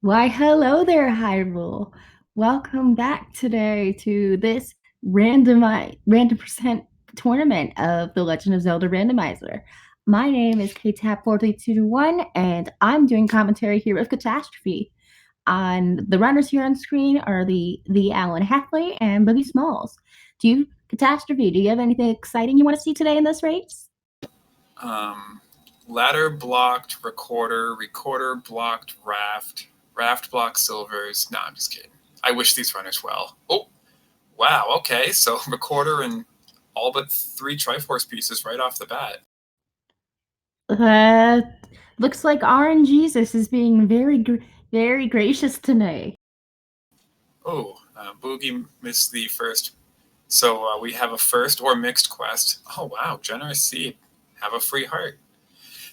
Why, hello there, Hyrule. Welcome back today to this random percent tournament of the Legend of Zelda Randomizer. My name is KTAP4221, and I'm doing commentary here with Catastrophe. On the runners here on screen are TheAlanHeffley and BogieSmalls. Catastrophe, do you have anything exciting you want to see today in this race? Ladder blocked recorder, recorder blocked raft, raft blocked silvers. No, I'm just kidding. I wish these runners well. Oh, wow, okay, so recorder and all but 3 Triforce pieces right off the bat. Looks like RNGesus is being very gracious tonight. Oh, Boogie missed the first. So we have a first or mixed quest. Oh, wow, generous seed. Have a free heart.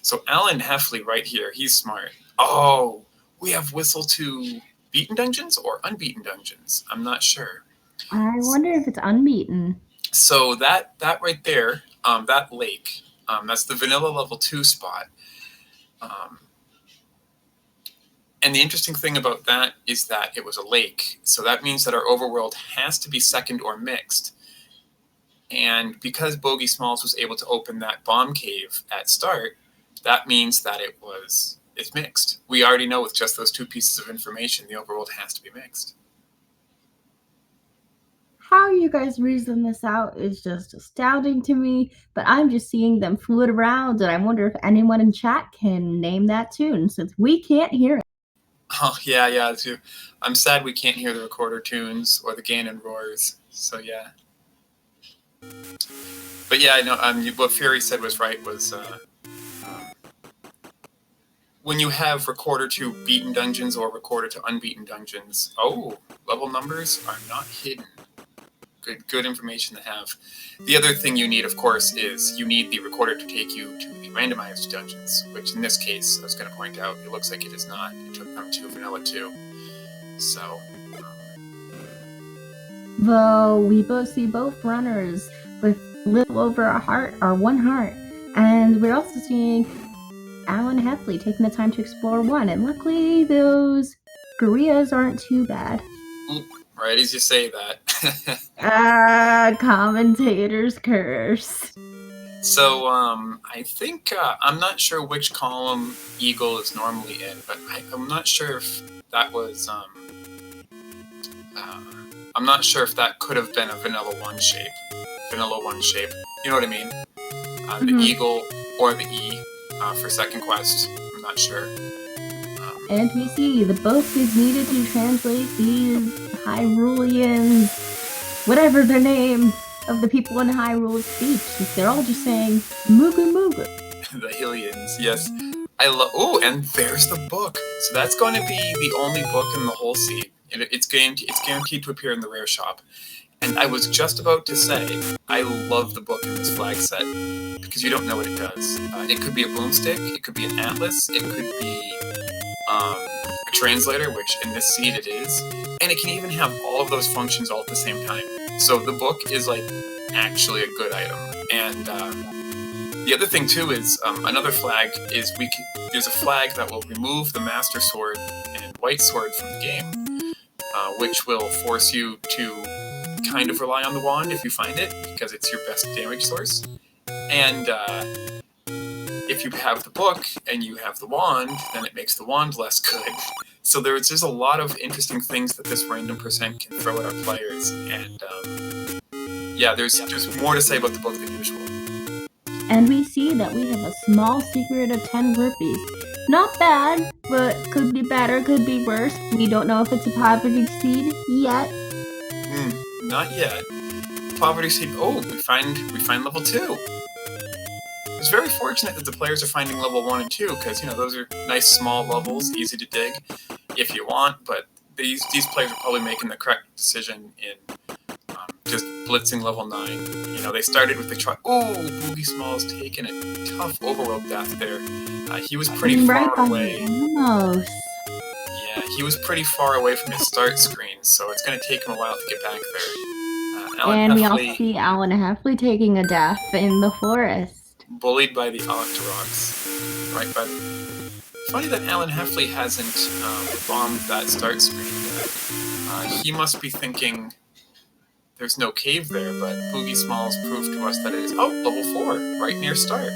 So TheAlanHeffley right here, he's smart. Oh, we have whistle to beaten dungeons or unbeaten dungeons. I'm not sure. I wonder if it's unbeaten. So that right there, that lake, that's the vanilla level 2 spot. And the interesting thing about that is that it was a lake. So that means that our overworld has to be second or mixed. And because BogieSmalls was able to open that bomb cave at start, that means that it's mixed. We already know with just those 2 pieces of information, the overworld has to be mixed. How you guys reason this out is just astounding to me, but I'm just seeing them float around, and I wonder if anyone in chat can name that tune, since we can't hear it. Oh, yeah, too. I'm sad we can't hear the recorder tunes or the Ganon roars, so yeah. But yeah, I know what Fury said was right, was when you have recorder to beaten dungeons or recorder to unbeaten dungeons, level numbers are not hidden. Good information to have. The other thing you need, of course, is you need the recorder to take you to the randomized dungeons, which in this case, I was going to point out, it looks like it is not. It took them to Vanilla 2. So... Though we both see both runners with little over a heart, or 1 heart, and we're also seeing TheAlanHeffley taking the time to explore 1, and luckily those gorillas aren't too bad. Right as you say that. Commentator's curse. So, I think, I'm not sure which column Eagle is normally in, but I'm not sure if that was, I'm not sure if that could have been a Vanilla 1 shape. Vanilla 1 shape. You know what I mean? The Eagle or the E for second quest. I'm not sure. And we see the boat is needed to translate these Hyruleans, whatever their name of the people in Hyrule's speech, since they're all just saying Mugu Mugu. The Hylians, yes. I love. Oh, and there's the book. So that's going to be the only book in the whole seed. It's guaranteed to appear in the rare shop. And I was just about to say, I love the book in this flag set because you don't know what it does. It could be a boomstick, it could be an atlas, it could be a translator, which in this seed it is, and it can even have all of those functions all at the same time. So the book is like actually a good item. And the other thing too is another flag is there's a flag that will remove the Master Sword and White Sword from the game, which will force you to kind of rely on the wand if you find it, because it's your best damage source. And if you have the book and you have the wand, then it makes the wand less good. So there's just a lot of interesting things that this random percent can throw at our players. And yeah, there's more to say about the book than usual. And we see that we have a small secret of 10 rupees. Not bad, but could be better, could be worse. We don't know if it's a poverty seed yet. Not yet. Poverty seed. Oh, we find level 2. It's very fortunate that the players are finding level 1 and 2, because those are nice small levels, easy to dig if you want. But these players are probably making the correct decision in just blitzing level 9. They started with the BogieSmalls taking a tough overworld death there. He was pretty far away. Almost. Yeah, he was pretty far away from his start screen, so it's going to take him a while to get back there. And we also see TheAlanHeffley taking a death in the forest. Bullied by the Octoroks. Right by the Funny that TheAlanHeffley hasn't bombed that start screen yet. He must be thinking there's no cave there, but BogieSmalls proved to us that it is. Oh, level 4, right near start.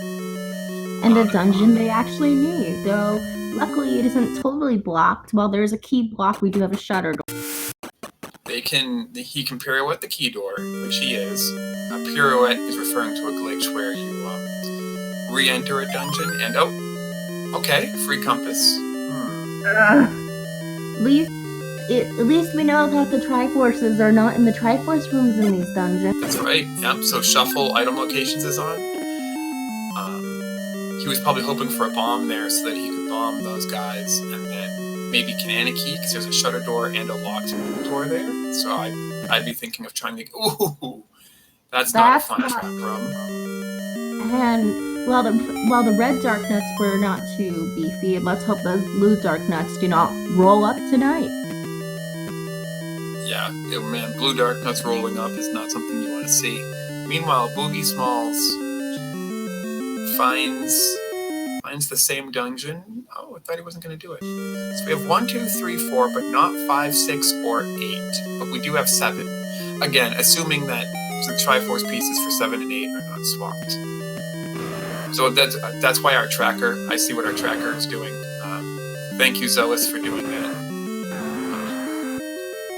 And a dungeon they actually need, though luckily it isn't totally blocked. While there's a key block, we do have a shutter door. He can pirouette the key door, which he is. Pirouette is referring to a glitch where you re-enter a dungeon and okay, free compass. At least we know that the Triforces are not in the Triforce rooms in these dungeons. That's right. Yep. So shuffle item locations is on. He was probably hoping for a bomb there so that he could bomb those guys, and then maybe Canana Key because there's a shutter door and a locked door there. So I'd be thinking of trying to. Ooh, that's not a fun trap room. And while the red dark nuts were not too beefy, let's hope those blue dark nuts do not roll up tonight. Yeah, man, blue dark nuts rolling up is not something you want to see. Meanwhile, BogieSmalls finds the same dungeon. Oh, I thought he wasn't going to do it. So we have 1, 2, 3, 4, but not 5, 6, or 8. But we do have 7. Again, assuming that the Triforce pieces for 7 and 8 are not swapped. So that's why our tracker. I see what our tracker is doing. Thank you, Zealous, for doing that.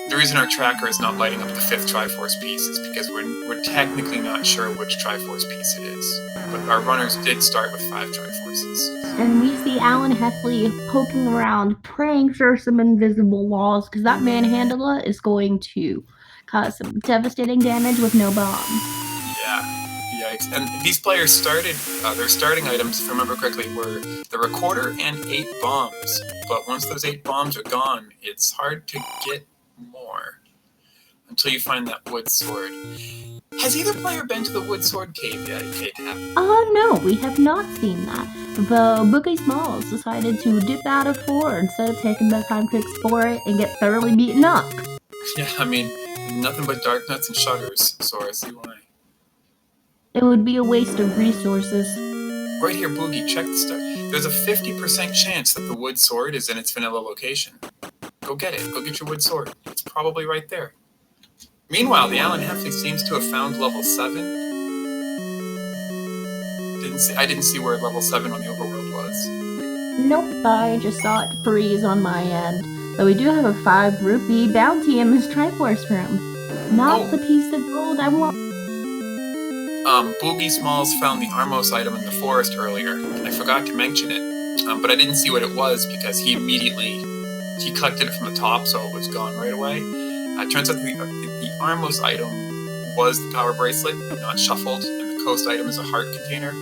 The reason our tracker is not lighting up the 5th Triforce piece is because we're technically not sure which Triforce piece it is. But our runners did start with 5 Triforces. And we see Heffley poking around, praying for some invisible walls, because that manhandler is going to cause some devastating damage with no bomb. Yeah, yikes. And these players started, their starting items, if I remember correctly, were the recorder and 8 bombs. But once those 8 bombs are gone, it's hard to get more until you find that wood sword. Has either player been to the wood sword cave yet, K-Tap? No, we have not seen that. The BogieSmalls decided to dip out of 4 instead of taking the time to explore it and get thoroughly beaten up. Yeah, I mean, nothing but dark nuts and shutters, so I see why. It would be a waste of resources. Right here, Boogie, check the stuff. There's a 50% chance that the wood sword is in its vanilla location. Go get it. Go get your wood sword. It's probably right there. Meanwhile, TheAlanHeffley seems to have found level 7. I didn't see where level 7 on the overworld was. Nope, I just saw it freeze on my end. But we do have a 5 rupee bounty in this Triforce room. Not the piece of gold I want. BogieSmalls found the Armos item in the forest earlier. I forgot to mention it, but I didn't see what it was because he collected it from the top, so it was gone right away. It turns out the Armos item was the power bracelet, not shuffled, and the coast item is a heart container,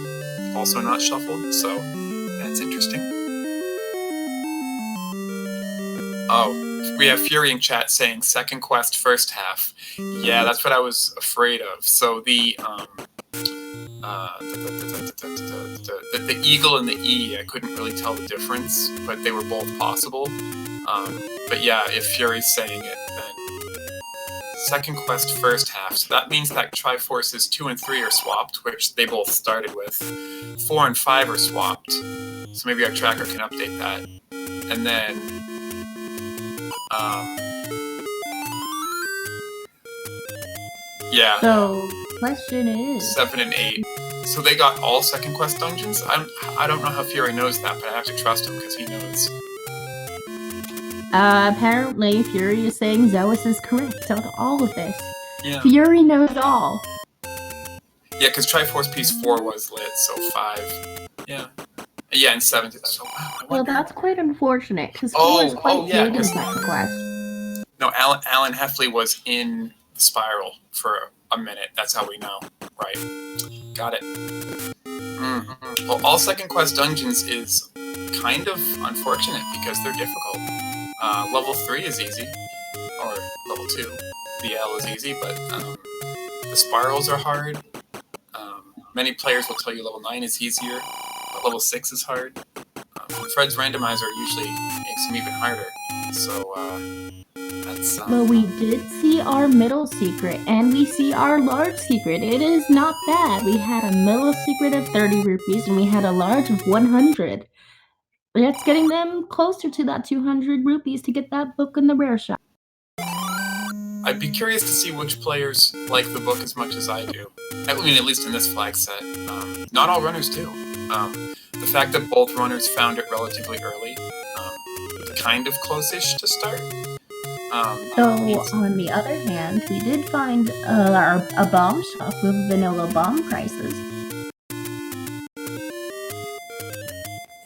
also not shuffled, so that's interesting. Oh, we have Fury in chat saying second quest first half. Yeah, that's what I was afraid of. So the eagle and the E, I couldn't really tell the difference, but they were both possible. But yeah, if Fury's saying it, then second quest first half. So that means that Triforces 2 and 3 are swapped, which they both started with. 4 and 5 are swapped. So maybe our tracker can update that. And then yeah. So question is 7 and 8. So they got all second quest dungeons? I don't know how Fury knows that, but I have to trust him because he knows. Apparently Fury is saying Zeus is correct on all of this. Yeah. Fury knows all. Yeah, because Triforce Piece 4 was lit, so 5. Yeah. Yeah, and 7. So, well, that's quite unfortunate, because 4 is quite big in second quest. No, TheAlanHeffley was in the spiral for a minute. That's how we know. Right. Got it. Mm-hmm. Well, all second quest dungeons is kind of unfortunate because they're difficult. Level 3 is easy, or level 2. The L is easy, but the spirals are hard. Many players will tell you level 9 is easier, but level 6 is hard. Fred's randomizer usually makes him even harder. So that's. Well, we did see our middle secret, and we see our large secret. It is not bad. We had a middle secret of 30 rupees, and we had a large of 100. It's getting them closer to that 200 rupees to get that book in the rare shop. I'd be curious to see which players like the book as much as I do. I mean, at least in this flag set. Not all runners do. The fact that both runners found it relatively early, kind of close-ish to start. Though, on the other hand, we did find a bomb shop with vanilla bomb prices.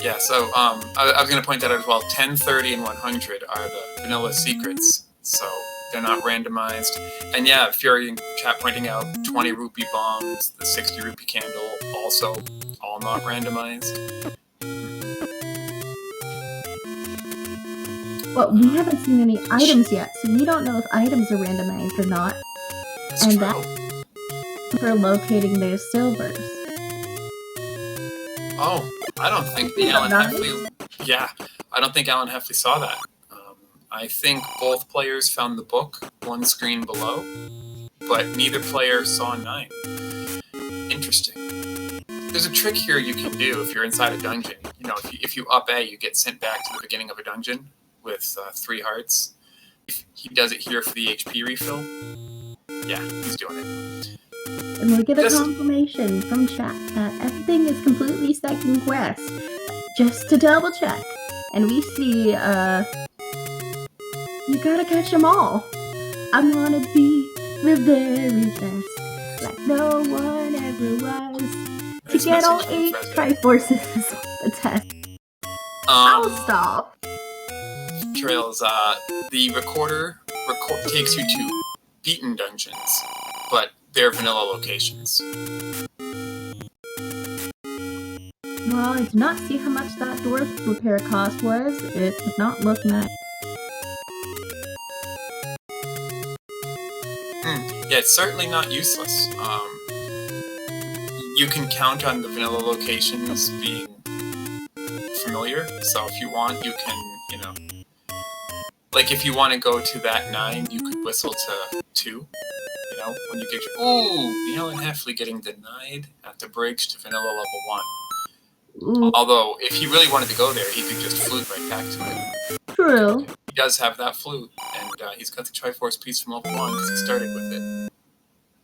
Yeah, so I was going to point that out as well. 10, 30, and 100 are the vanilla secrets, so they're not randomized. And yeah, Fury in chat pointing out 20 rupee bombs, the 60 rupee candle, also all not randomized. But we haven't seen any items yet, so we don't know if items are randomized or not. That's and true. That's for locating those silvers. Oh, I don't think TheAlanHeffley. Yeah, I don't think TheAlanHeffley saw that. I think both players found the book one screen below, but neither player saw 9. Interesting. There's a trick here you can do if you're inside a dungeon. You know, if you up A, you get sent back to the beginning of a dungeon with 3 hearts. If he does it here for the HP refill, yeah, he's doing it. And we get a confirmation from chat that everything is completely second quest. Just to double check. And we see, you gotta catch them all. I wanna be the very best, like no one ever was. To get all 8 Triforces on the test. I'll stop. Trails, the recorder takes you to beaten dungeons, but they're vanilla locations. Well, I did not see how much that door repair cost was. It did not look nice. Yeah, it's certainly not useless. You can count on the vanilla locations being familiar, so if you want, you can, you know, like if you want to go to that 9, you could whistle to 2. You know, when you get your TheAlanHeffley getting denied at the bridge to vanilla level 1. Ooh. Although, if he really wanted to go there, he could just flute right back to it. True. He does have that flute, and he's got the Triforce piece from level 1 because he started with it.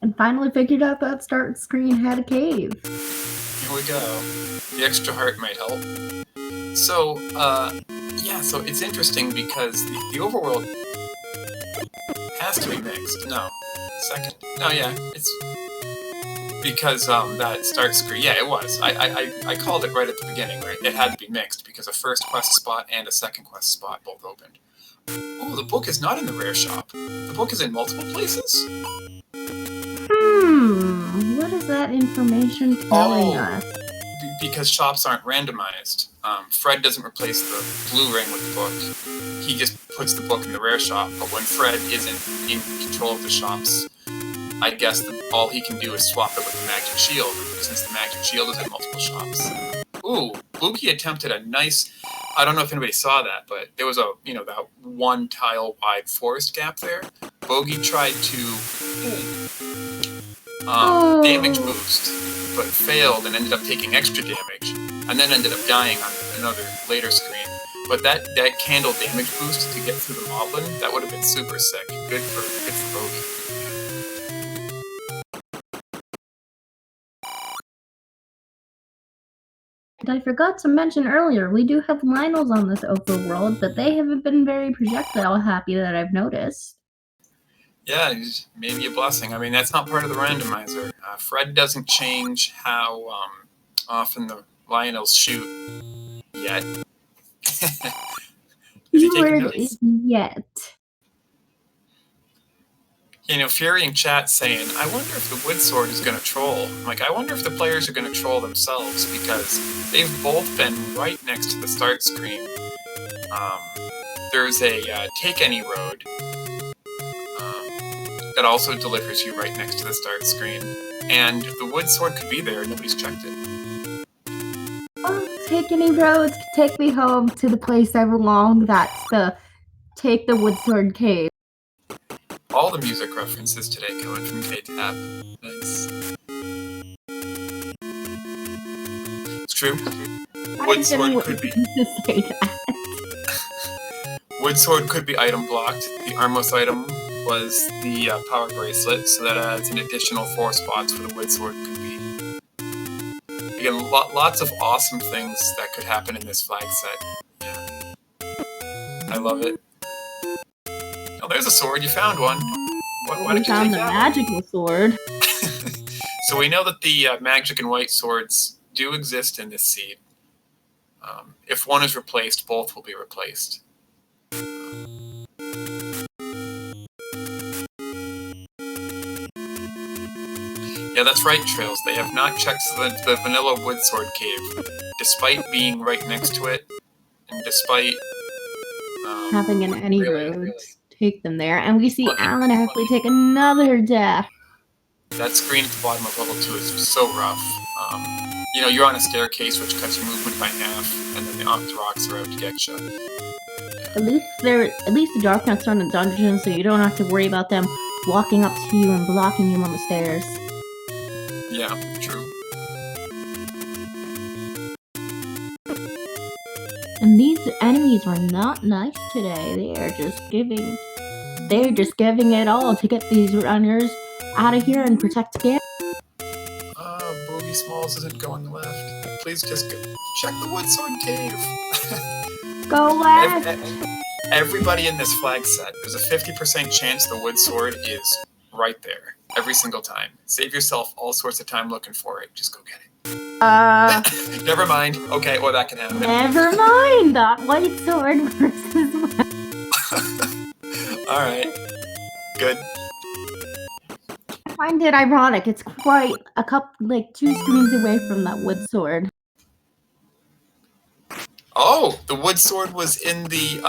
And finally figured out that start screen had a cave. Here we go. The extra heart might help. So, yeah, so it's interesting because the overworld has to be mixed. No. Second. No, yeah, it's because that start screen. Yeah, it was. I called it right at the beginning, right? It had to be mixed because a first quest spot and a second quest spot both opened. Oh, the book is not in the rare shop. The book is in multiple places? What is that information telling us? Because shops aren't randomized. Fred doesn't replace the blue ring with the book. He just puts the book in the rare shop. But when Fred isn't in control of the shops, I guess all he can do is swap it with the magic shield, since the magic shield is in multiple shops. Ooh, Boogie attempted a nice. I don't know if anybody saw that, but there was a, you know, that 1 tile wide forest gap there. Bogie tried to damage boost, but failed and ended up taking extra damage, and then ended up dying on another later screen. But that candle damage boost to get through the moblin, that would have been super sick. Good for Bogie. And I forgot to mention earlier, we do have Lionels on this overworld, but they haven't been very projectile happy that I've noticed. Yeah, maybe a blessing. I mean, that's not part of the randomizer. Fred doesn't change how often the Lionels shoot yet. Keyword is yet. You know, Fury in chat saying, I wonder if the wood sword is going to troll. I'm like, I wonder if the players are going to troll themselves, because they've both been right next to the start screen. There's a take any road that also delivers you right next to the start screen. And the wood sword could be there, nobody's checked it. Oh, take any roads, take me home to the place I belong. That's the Take the Wood Sword Cave. All the music references today coming from K-Tap. Nice. It's true. Wood sword could be. To say that. Wood sword could be item blocked. The Armos item was the power bracelet, so that adds an additional 4 spots for the wood sword could be. Again, lots of awesome things that could happen in this flag set. Yeah. I love it. Oh, there's a sword. You found one. Why did you found take the that magical sword. So we know that the magic and white swords do exist in this seed. If one is replaced, both will be replaced. Yeah, that's right, Trails. They have not checked the vanilla wood sword cave, despite being right next to it, and despite having in any roads take them there. And we see TheAlanHeffley take another death. That screen at the bottom of level 2 is so rough. You know, you're on a staircase which cuts your movement by half, and then the rocks are out to get you. At least the Darknuts are in the dungeon, so you don't have to worry about them walking up to you and blocking you on the stairs. Yeah, true. And these enemies were not nice today. They're just giving it all to get these runners out of here and protect Gary. BogieSmalls isn't going left. Please just check the wood sword cave. Go left. Everybody in this flag set, there's a 50% chance the wood sword is right there every single time. Save yourself all sorts of time looking for it. Just go get it. Never mind. Okay, well that can happen. Never mind. That white sword versus. All right. Good. I find it ironic. It's quite a couple, like 2 screens away from that wood sword. Oh, the wood sword was in the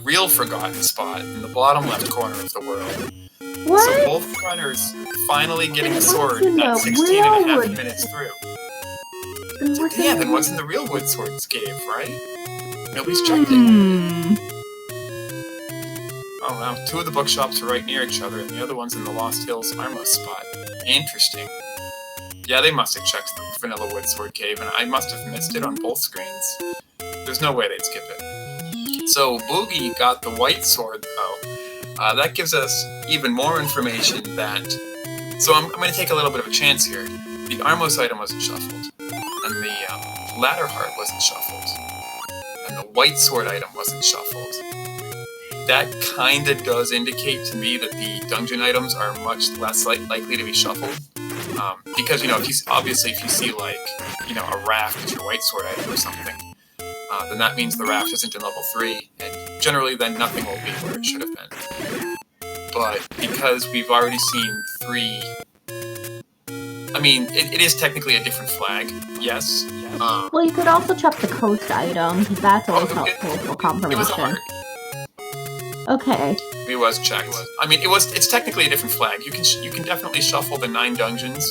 real forgotten spot in the bottom left corner of the world. What? So both runners finally getting a sword at 16 and a half minutes through. Yeah, then what's in the real wood sword's cave, right? Nobody's checked it. Oh wow, 2 of the bookshops are right near each other, and the other one's in the Lost Hills Armos spot. Interesting. Yeah, they must have checked the vanilla wood sword cave, and I must have missed it on both screens. There's no way they'd skip it. So Boogie got the white sword, though. That gives us even more information that... So I'm going to take a little bit of a chance here. The Armos item wasn't shuffled, and the Ladder Heart wasn't shuffled, and the white sword item wasn't shuffled. That kind of does indicate to me that the dungeon items are much less likely to be shuffled. Because, you know, if you see, like, you know, a raft as your white sword item or something, then that means the raft isn't in level 3, and generally then nothing will be where it should have been. But because we've already seen 3... I mean, it is technically a different flag, yes. Well, you could also check the coast item, because that's always helpful for confirmation. It was a heart. Okay. It was checked. I mean, it's technically a different flag. You can definitely shuffle the 9 dungeons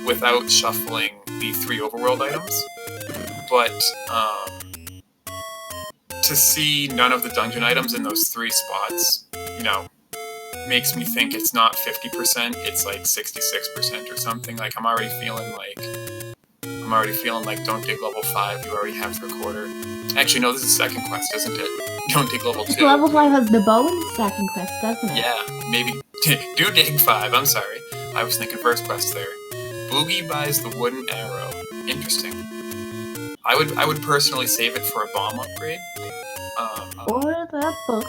without shuffling the 3 overworld items. But to see none of the dungeon items in those 3 spots, you know, makes me think it's not 50%, it's like 66% or something. Like I'm already feeling like don't dig level 5, you already have 3/4. Actually, no, this is second quest, isn't it? Don't dig level 2. Level 5 has the bow in the second quest, doesn't it? Yeah, maybe. Do dig 5, I'm sorry. I was thinking first quest there. Boogie buys the wooden arrow. Interesting. I would personally save it for a bomb upgrade. Or that book.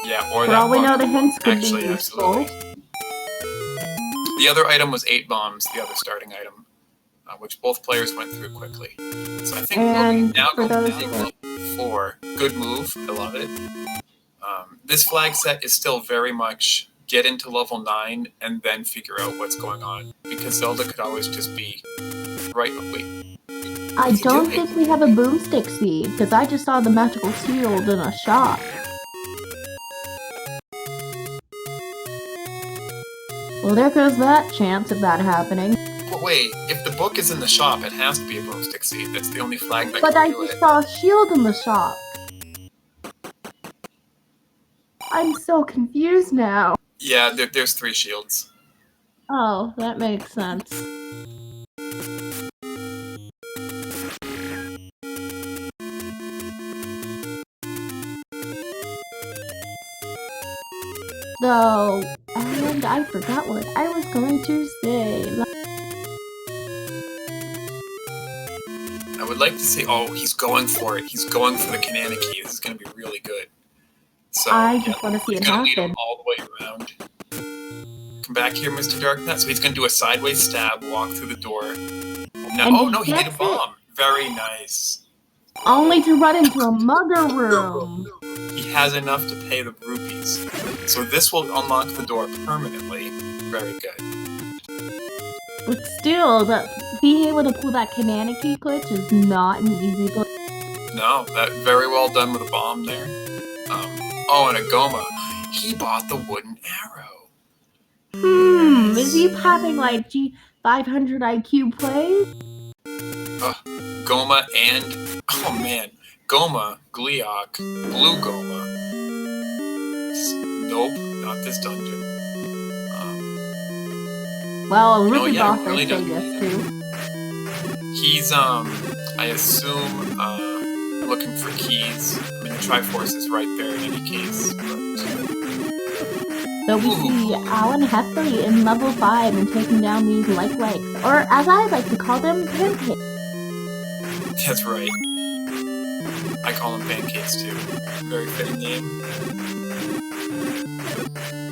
Yeah, or for that all we book. know, the hints could Actually, be useful. Absolutely. The other item was 8 bombs, the other starting item, which both players went through quickly. So I think And now for go those to 4. Good move. I love it. This flag set is still very much get into level 9 and then figure out what's going on, because Zelda could always just be right. Wait. I don't think we have a boomstick seed, because I just saw the magical shield in a shop. Well, there goes that chance of that happening. But wait, if the book is in the shop, it has to be a boomstick seed. That's the only flag that But can I do just it. saw a shield in the shop. I'm so confused now. Yeah, there's 3 shields. Oh, that makes sense. So, and I forgot what I was going to say. I would like to say, oh, he's going for it. He's going for the Kananaki. This is going to be really good. So, I just want to see he's it going to lead him happen. all the way around. Come back here, Mr. Darknut. So he's going to do a sideways stab, walk through the door. No, And oh, no, he did a gets it. bomb. Very nice. Only to run into a mugger room. He has enough to pay the rupees. So this will unlock the door permanently. Very good. But still, being able to pull that Kananaki glitch is not an easy glitch. No, that very well done with a bomb there. Oh, and a Goma. He bought the wooden arrow. Nice. Is he having like G500 IQ plays? Goma and, oh man, Goma, Gleeok, Blue Goma. Nope, not this dungeon. Well, a Ruby boss really I say yes to. He's, I assume, looking for keys. I mean, the Triforce is right there in any case. So we see TheAlanHeffley in level 5 and taking down these legs, or as I like to call them, pancakes. That's right. I call them pancakes too. Very fitting name.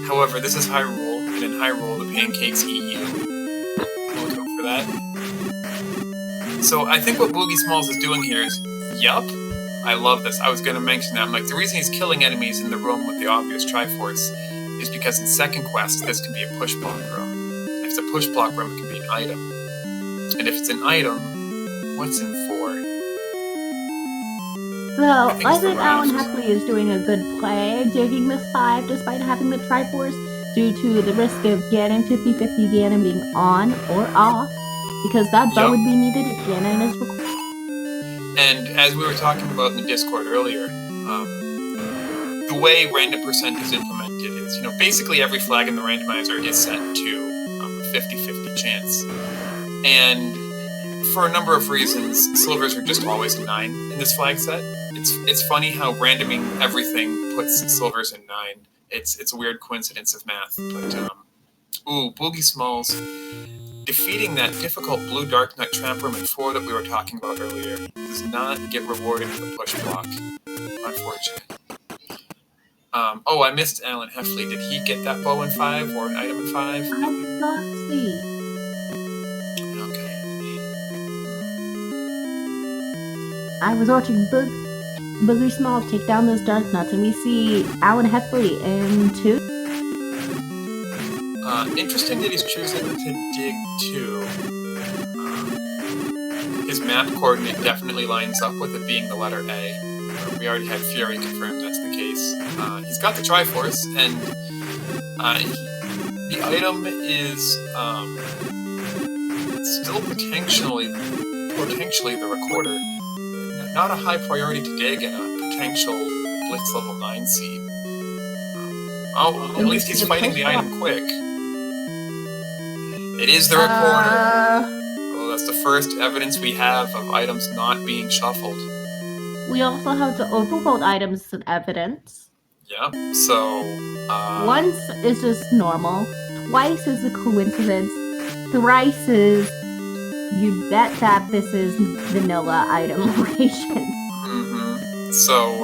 However, this is Hyrule, and in Hyrule, the pancakes eat you. Look out for that. So I think what BogieSmalls is doing here is, yup, I love this. I was going to mention that. I'm like, the reason he's killing enemies in the room with the obvious Triforce is because in second quest, this can be a push block room. If it's a push block room, it can be an item. And if it's an item, what's in 4? So, I think TheAlanHeffley is doing a good play, digging this 5 despite having the Triforce due to the risk of Ganon 50-50 Ganon being on or off, because that bow would be needed if Ganon is required. And as we were talking about in the Discord earlier, the way random percent is implemented is, basically every flag in the randomizer is set to a 50-50 chance. And for a number of reasons, silvers are just always 9 in this flag set. It's funny how randoming everything puts silvers in 9. It's a weird coincidence of math. But, BogieSmalls defeating that difficult blue Dark Knight Tramp Room in 4 that we were talking about earlier does not get rewarded with a push block, unfortunately. I missed TheAlanHeffley. Did he get that bow in 5 or an item in 5? I did not see. Okay. I was watching BogieSmalls take down those Dark Nuts, and we see TheAlanHeffley in 2. Interesting that he's choosing to dig 2. His map coordinate definitely lines up with it being the letter A. We already had Fury confirm that's the case. He's got the Triforce, and the item is still potentially the Recorder. Not a high priority to dig in a potential Blitz level 9 seed. At least he's fighting the item quick. It is the Recorder. That's the first evidence we have of items not being shuffled. We also have the overworld items as evidence. Yeah, so... Once is just normal. Twice is a coincidence. Thrice is... You bet that this is vanilla item location. Mm-hmm. So,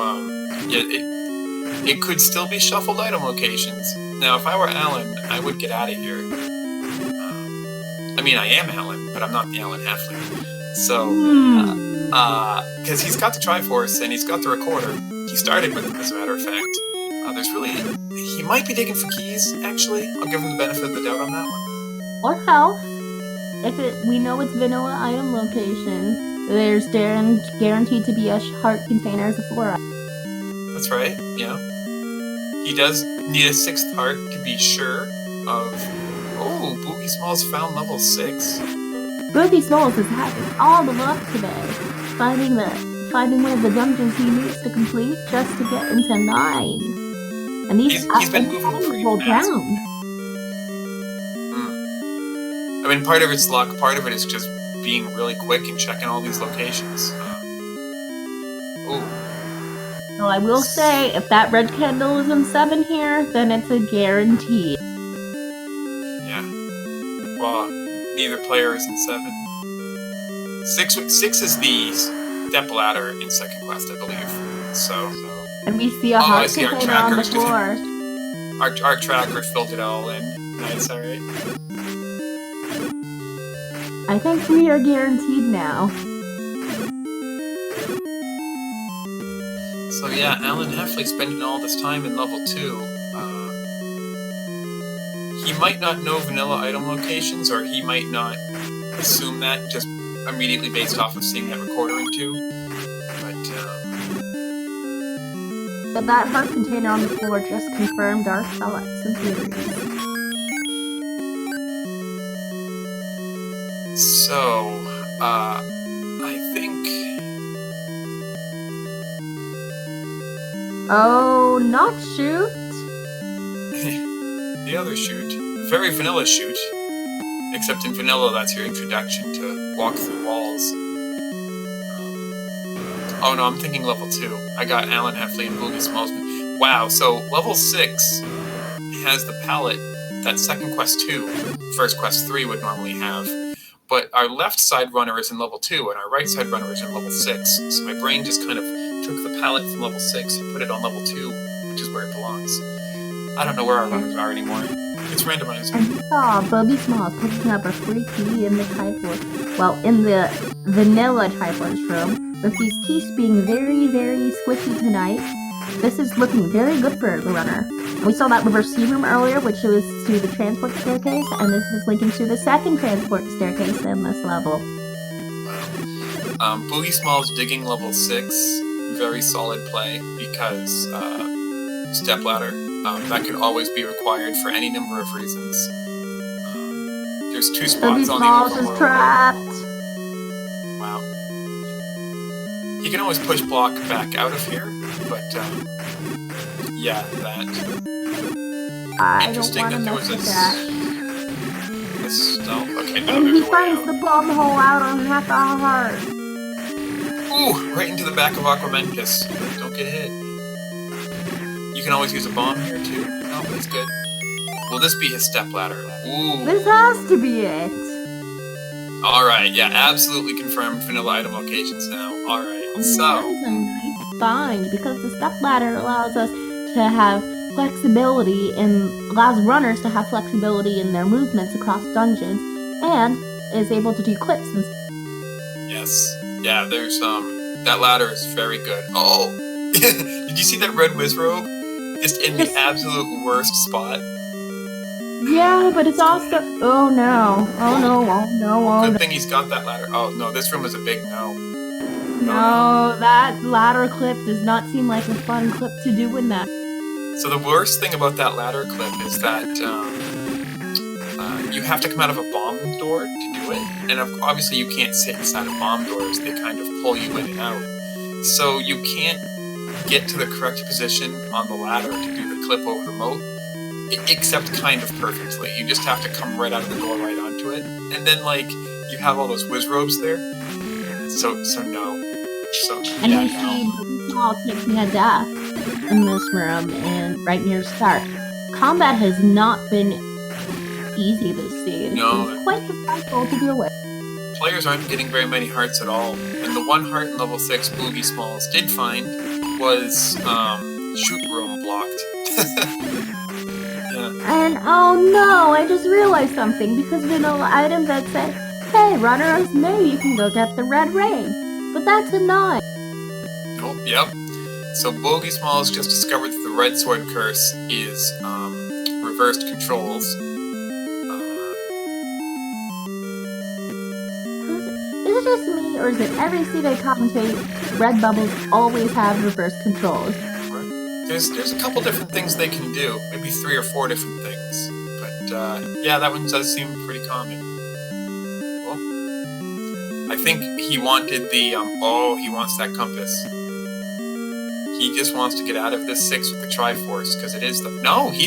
it could still be shuffled item locations. Now, if I were Alan, I would get out of here. I am Alan, but I'm not TheAlanHeffley. So, because he's got the Triforce and he's got the Recorder. He started with it, as a matter of fact. He might be digging for keys, actually. I'll give him the benefit of the doubt on that one. Or health. We know it's vanilla item location, there's guaranteed to be a heart container as a 4 item. That's right, yeah. He does need a 6th heart to be sure of... Oh, BogieSmalls found level 6. BogieSmalls is having all the luck today, finding one of the dungeons he needs to complete just to get into 9. And he's been moving pretty fast. Part of it's luck, part of it is just being really quick and checking all these locations. So So I will say, if that red candle is in 7 here, then it's a guarantee. Yeah. Well, neither player is in 7. 6 is the step ladder in second quest, I believe. So. And we see a heart container on the floor. Our tracker filled it all in. Nice, alright. I think we are guaranteed now. So yeah, TheAlanHeffley spending all this time in level 2. He might not know vanilla item locations, or he might not assume that just immediately based off of seeing that recorder in 2. But that heart container on the floor just confirmed our thoughts and theories. So, I think... Oh, not shoot! The other shoot. Very vanilla shoot. Except in vanilla, that's your introduction to walk through walls. Oh no, I'm thinking level 2. I got TheAlanHeffley and BogieSmalls. Wow, so level 6 has the palette that second quest 2, first quest 3 would normally have. But our left side runner is in level 2, and our right side runner is in level 6. So my brain just kind of took the palette from level 6 and put it on level 2, which is where it belongs. I don't know where our runners are anymore. It's Randomizer. And we saw BogieSmalls picking up a free key in the Triforce. Well, in the vanilla Triforce room, with these keys being very, very squishy tonight. This is looking very good for the runner. We saw that reverse C room earlier, which was to the transport staircase, and this is linking to the second transport staircase in this level. Wow. BogieSmalls digging level 6, very solid play, because stepladder, that can always be required for any number of reasons. There's 2 spots on the overworld. BogieSmalls is trapped. Wow. You can always push block back out of here, but yeah, that. Interesting that there was a stealth. Okay, no, and he finds the bomb hole out on half our heart. Ooh, right into the back of Aquamentus. Don't get hit. You can always use a bomb here too. Oh, that's good. Will this be his stepladder? Ooh. This has to be it. Alright, yeah, absolutely confirmed vanilla item locations now. Alright, so. That is a nice find, because the stepladder allows us to have flexibility and allows runners to have flexibility in their movements across dungeons, and is able to do clips and yes. Yeah, there's that ladder is very good. Oh! Did you see that red wizrobe? Just in the absolute worst spot. Yeah, but it's also... Oh no. Oh no, oh no, oh no. Good thing he's got that ladder. Oh no, this room is a big no. No, that ladder clip does not seem like a fun clip to do in that. So the worst thing about that ladder clip is that you have to come out of a bomb door to do it. And obviously you can't sit inside of bomb doors. They kind of pull you in and out. So you can't get to the correct position on the ladder to do the clip over the moat. Except kind of perfectly. You just have to come right out of the door right onto it. And then, like, you have all those wizrobes there. So no. So, and yeah, we see BogieSmalls taking a death in this room and right near start. Combat has not been easy this season. No. It's quite difficult to deal with. Players aren't getting very many hearts at all. And the one heart in level 6 BogieSmalls did find was shoot room blocked. And oh no, I just realized something, because vanilla items that said, hey runners, maybe you can go get the red ring. But that's a 9. Oh, yep. So BogieSmalls just discovered that the red sword curse is reversed controls. Is it just me, or is it every seat I commentate, red bubbles always have reverse controls? There's a couple different things they can do, maybe 3 or 4 different things, but yeah, that one does seem pretty common. Well, I think he wanted the he wants that compass. He just wants to get out of this 6 with the Triforce, because it is the he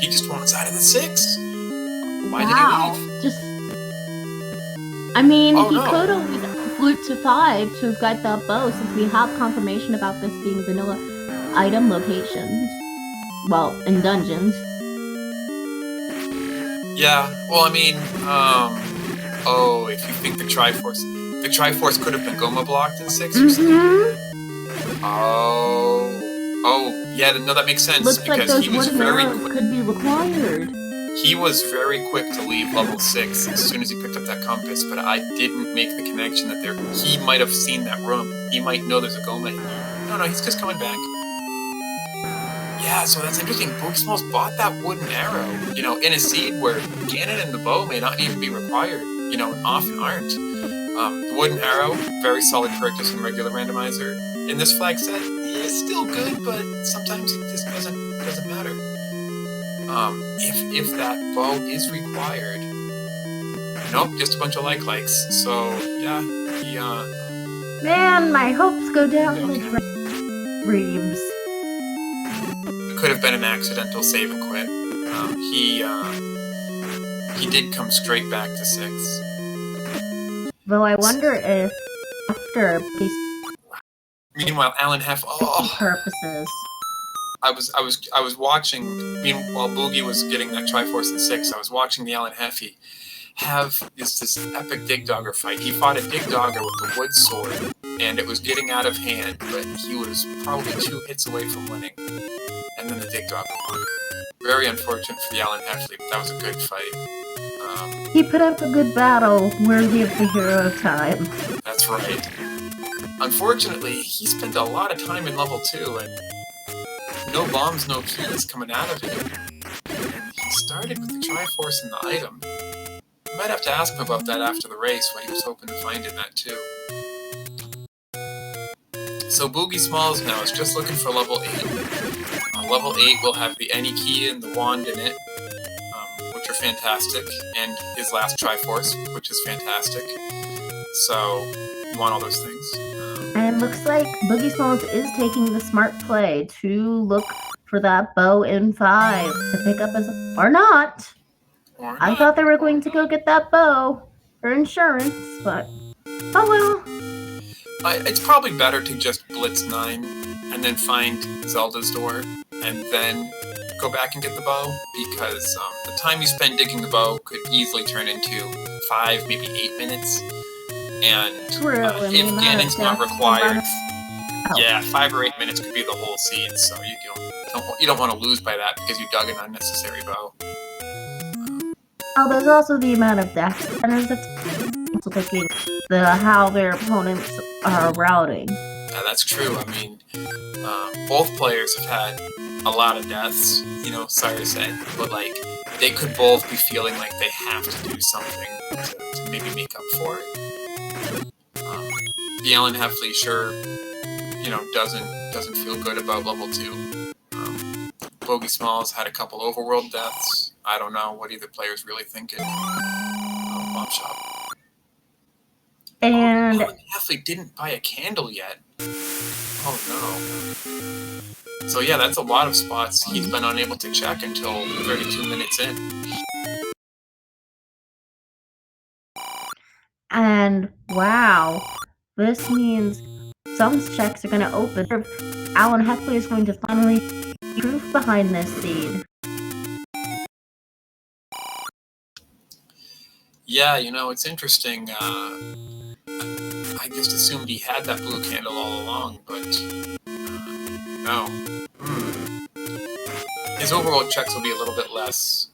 just wants out of the 6. Why did he leave? I mean, he could always flute to 5 to have got that bow, since we have confirmation about this being vanilla. item locations. Well, in dungeons. Yeah, well, I mean, oh, if you think the Triforce could have been Goma blocked in 6 or something? Oh, yeah, no, that makes sense. Looks like because those he was wooden very arrows quick. could be required. He was very quick to leave level 6 as soon as he picked up that compass, but I didn't make the connection that he might have seen that room. He might know there's a Goma in here. No, he's just coming back. Yeah, so that's interesting. BogieSmalls bought that wooden arrow, in a seed where Ganon and the bow may not even be required, and often aren't. The wooden arrow, very solid purchase in regular randomizer. In this flag set, it's still good, but sometimes it just doesn't matter. If that bow is required, nope, just a bunch of likes. So yeah, he Man, my hopes go down okay. the dreams. It could have been an accidental save and quit. He did come straight back to 6. Though I wonder if after these Meanwhile, AlanHeffley. purposes. I was watching. While Boogie was getting that Triforce in 6, I was watching the AlanHeffley have this epic Dig Dogger fight. He fought a Dig Dogger with the wood sword, and it was getting out of hand, but he was probably 2 hits away from winning. And then the Dig Dogger won. Very unfortunate for the AlanHeffley, but that was a good fight. He put up a good battle, worthy of the hero time. That's right. Unfortunately, he spent a lot of time in level 2, and no bombs, no keys coming out of it. And he started with the Triforce and the item. I might have to ask him about that after the race, what he was hoping to find in that too. So BogieSmalls now is just looking for level 8. Level 8 will have the Any key and the wand in it, which are fantastic, and his last Triforce, which is fantastic. So you want all those things. And looks like BogieSmalls is taking the smart play to look for that bow in 5 to pick up or not. I thought they were going to go get that bow for insurance, but oh well. It's probably better to just blitz 9 and then find Zelda's door and then go back and get the bow, because the time you spend digging the bow could easily turn into 5, maybe 8 minutes. And if Ganon's not required, yeah, 5 or 8 minutes could be the whole seed. So you don't want to lose by that because you dug an unnecessary bow. Oh, there's also the amount of death centers that's also taking how their opponents are routing. Yeah, that's true. I mean, both players have had a lot of deaths. Sorry to say, but they could both be feeling like they have to do something to maybe make up for it. The AlanHeffley sure, doesn't feel good about level 2. BogieSmalls had a couple overworld deaths. I don't know what either player's really thinking. Bomb shop. And AlanHeffley didn't buy a candle yet. Oh no. So yeah, that's a lot of spots he's been unable to check until 32 minutes in. And wow, this means some checks are going to open. AlanHeffley is going to finally be proof behind this seed. Yeah, it's interesting. I just assumed he had that blue candle all along, but no. His overall checks will be a little bit less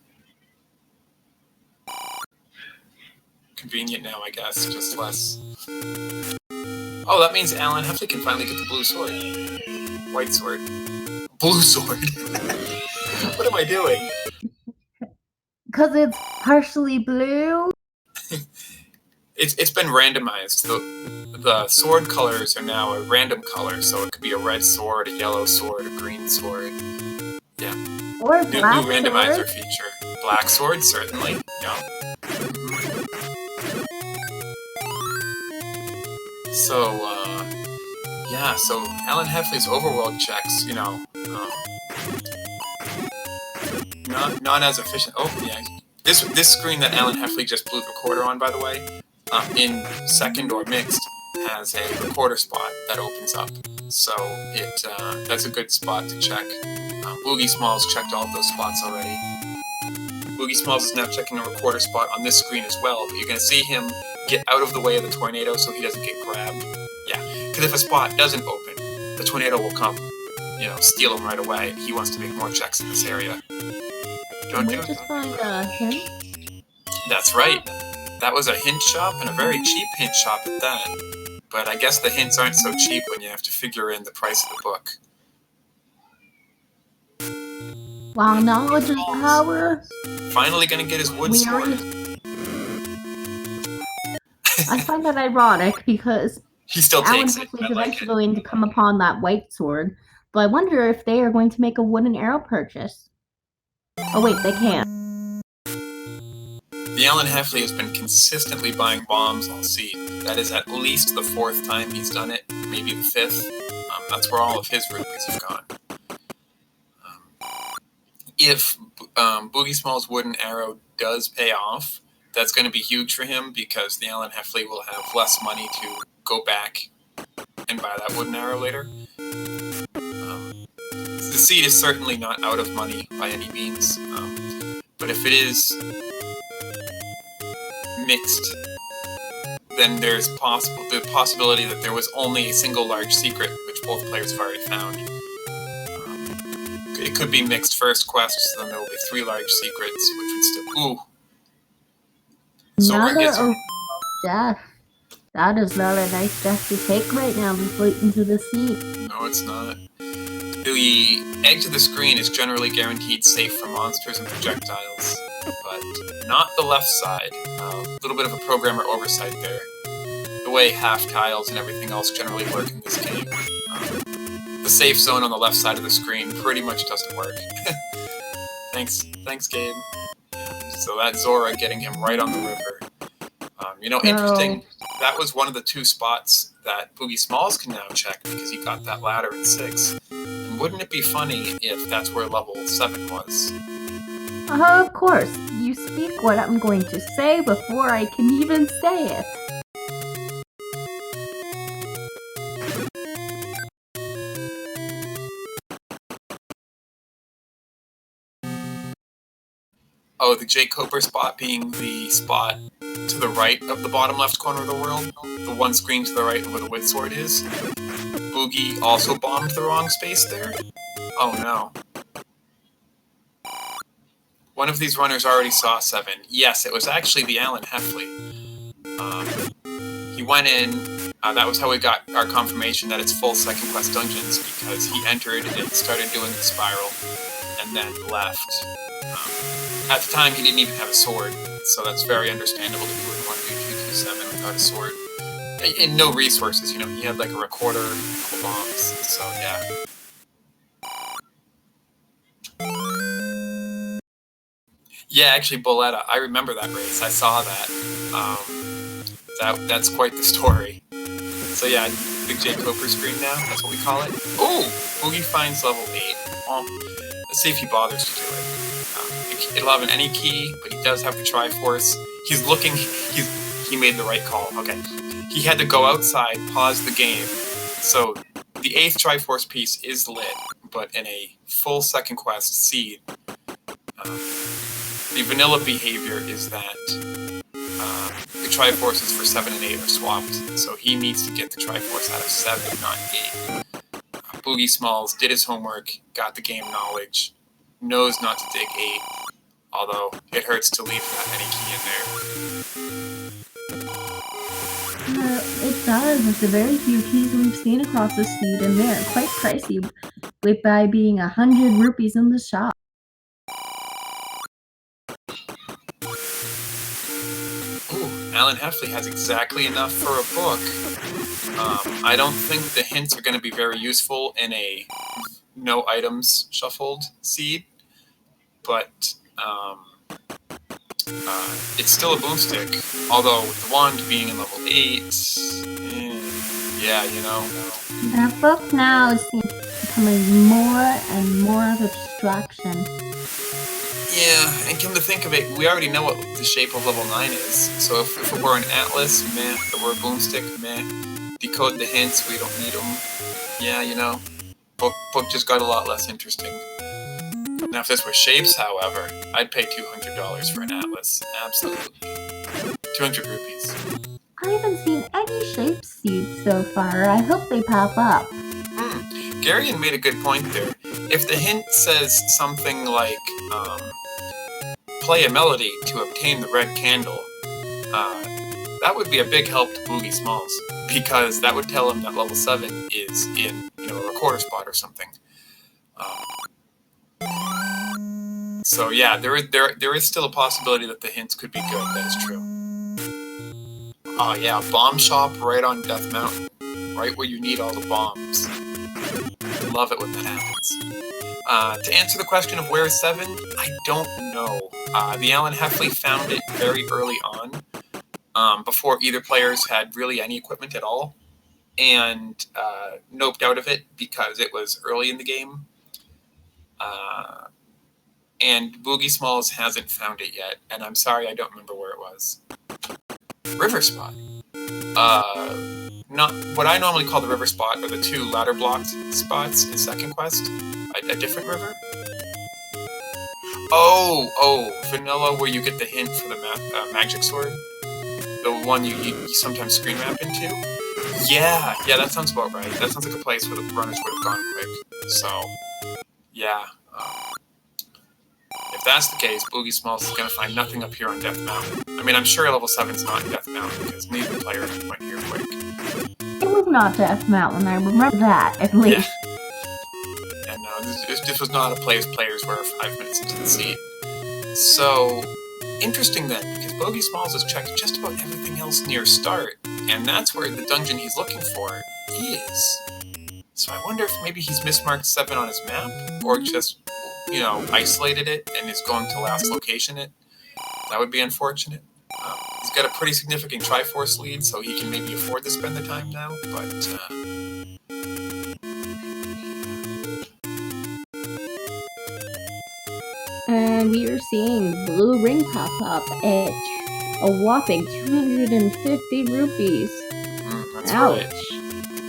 convenient now, I guess, just less. Oh, that means AlanHeffley can finally get the blue sword. White sword. Blue sword. What am I doing? Because it's partially blue? It's been randomized. The sword colors are now a random color, so it could be a red sword, a yellow sword, a green sword. Yeah. Or New black randomizer sword? feature. Black sword, certainly. Yeah. So, so AlanHeffley's overworld checks, not as efficient. Oh, yeah. This screen that AlanHeffley just blew the recorder on, by the way, in second or mixed, has a recorder spot that opens up. So that's a good spot to check. BogieSmalls checked all of those spots already. BogieSmalls is now checking a recorder spot on this screen as well, but you're going to see him get out of the way of the tornado so he doesn't get grabbed. Yeah, because if a spot doesn't open, the tornado will come, steal him right away. He wants to make more checks in this area. Don't you just find a hint? That's right. That was a hint shop, and a very cheap hint shop at that. But I guess the hints aren't so cheap when you have to figure in the price of the book. Wow, knowledge is power. Finally gonna get his wood sword. I find that ironic because he still takes it. TheAlanHeffley is eventually going to come upon that white sword, but I wonder if they are going to make a wooden arrow purchase. Oh wait, they can't. TheAlanHeffley has been consistently buying bombs all seed. That is at least the 4th time he's done it, maybe the 5th. That's where all of his rupees have gone. If BogieSmalls' wooden arrow does pay off, that's going to be huge for him because TheAlanHeffley will have less money to go back and buy that wooden arrow later. The seed is certainly not out of money by any means, but if it is mixed, then there's the possibility that there was only a single large secret, which both players have already found. It could be mixed first quests, then there will be 3 large secrets, which would still... Ooh! Zora gets... death. That is not a nice death to take right now, deflating to the sea. No, it's not. The edge of the screen is generally guaranteed safe from monsters and projectiles, but not the left side. A little bit of a programmer oversight there. The way half tiles and everything else generally work in this game. The safe zone on the left side of the screen pretty much doesn't work. Thanks Gabe. So that's Zora getting him right on the river. Interesting. That was one of the 2 spots that BogieSmalls can now check because he got that ladder in 6. And wouldn't it be funny if that's where level 7 was? Of course. You speak what I'm going to say before I can even say it. Oh, the J. Coper spot being the spot to the right of the bottom left corner of the world. The one screen to the right where the wood sword is. Boogie also bombed the wrong space there. Oh no. One of these runners already saw 7. Yes, it was actually TheAlanHeffley. He went in. That was how we got our confirmation that it's full second quest dungeons, because he entered and started doing the spiral, and then left. At the time, he didn't even have a sword, so that's very understandable that he wouldn't want to do 227 without a sword. And no resources, he had like a recorder, a couple bombs, so yeah. Yeah, actually, Boletta, I remember that race. I saw that. That's quite the story. So yeah, Big J Coper screen now. That's what we call it. Oh, Boogie finds level 8. Let's see if he bothers to do it. It'll have an any key, but he does have the Triforce. He's looking. He made the right call. Okay, he had to go outside, pause the game. So the 8th Triforce piece is lit, but in a full second quest seed. The vanilla behavior is that the Triforces for 7 and 8 are swapped, so he needs to get the Triforce out of 7, not 8. BogieSmalls did his homework, got the game knowledge, knows not to dig 8, although it hurts to leave that any key in there. It does. It's the very few keys we've seen across the seed, and they're quite pricey, with by being 100 rupees in the shop. TheAlanHeffley has exactly enough for a book. I don't think the hints are going to be very useful in a no items shuffled seed, but it's still a boomstick. Although with the wand being in level 8, yeah, That book now seems becoming more and more of a distraction. Yeah, and come to think of it, we already know what the shape of level 9 is. So if it were an atlas, meh. If it were a boomstick, meh. Decode the hints, we don't need them. Yeah, you know, book just got a lot less interesting. Now, if this were shapes, however, I'd pay $200 for an atlas. Absolutely. 200 rupees. I haven't seen any shape seeds so far. I hope they pop up. Garion made a good point there. If the hint says something like, play a melody to obtain the red candle, that would be a big help to BogieSmalls, because that would tell him that level 7 is in, a recorder spot or something. So yeah, there is still a possibility that the hints could be good. That is true. Oh yeah, bomb shop right on Death Mountain, right where you need all the bombs. Love it when that happens. To answer the question of where is 7, I don't know. TheAlanHeffley found it very early on, before either players had really any equipment at all, and noped out of it because it was early in the game. And BogieSmalls hasn't found it yet, and I'm sorry I don't remember where it was. River spot. Not what I normally call the river spot are the 2 ladder blocked spots in second quest. A different river. Oh, vanilla, where you get the hint for the magic sword, the one you sometimes screen map into. Yeah, that sounds about right. That sounds like a place where the runners would have gone quick. So, yeah. If that's the case, BogieSmalls is going to find nothing up here on Death Mountain. I mean, I'm sure level 7's not in Death Mountain, because neither player went here quick. It was not Death Mountain, I remember that, at least. Yeah. And this was not a place players were 5 minutes into the seed. So, interesting then, because BogieSmalls has checked just about everything else near start, and that's where the dungeon he's looking for is. So I wonder if maybe he's mismarked 7 on his map, or just, isolated it and is going to last location it. That would be unfortunate. He's got a pretty significant Triforce lead, so he can maybe afford to spend the time now, but... And we are seeing blue ring pop up at a whopping 250 rupees. That's Ouch. right.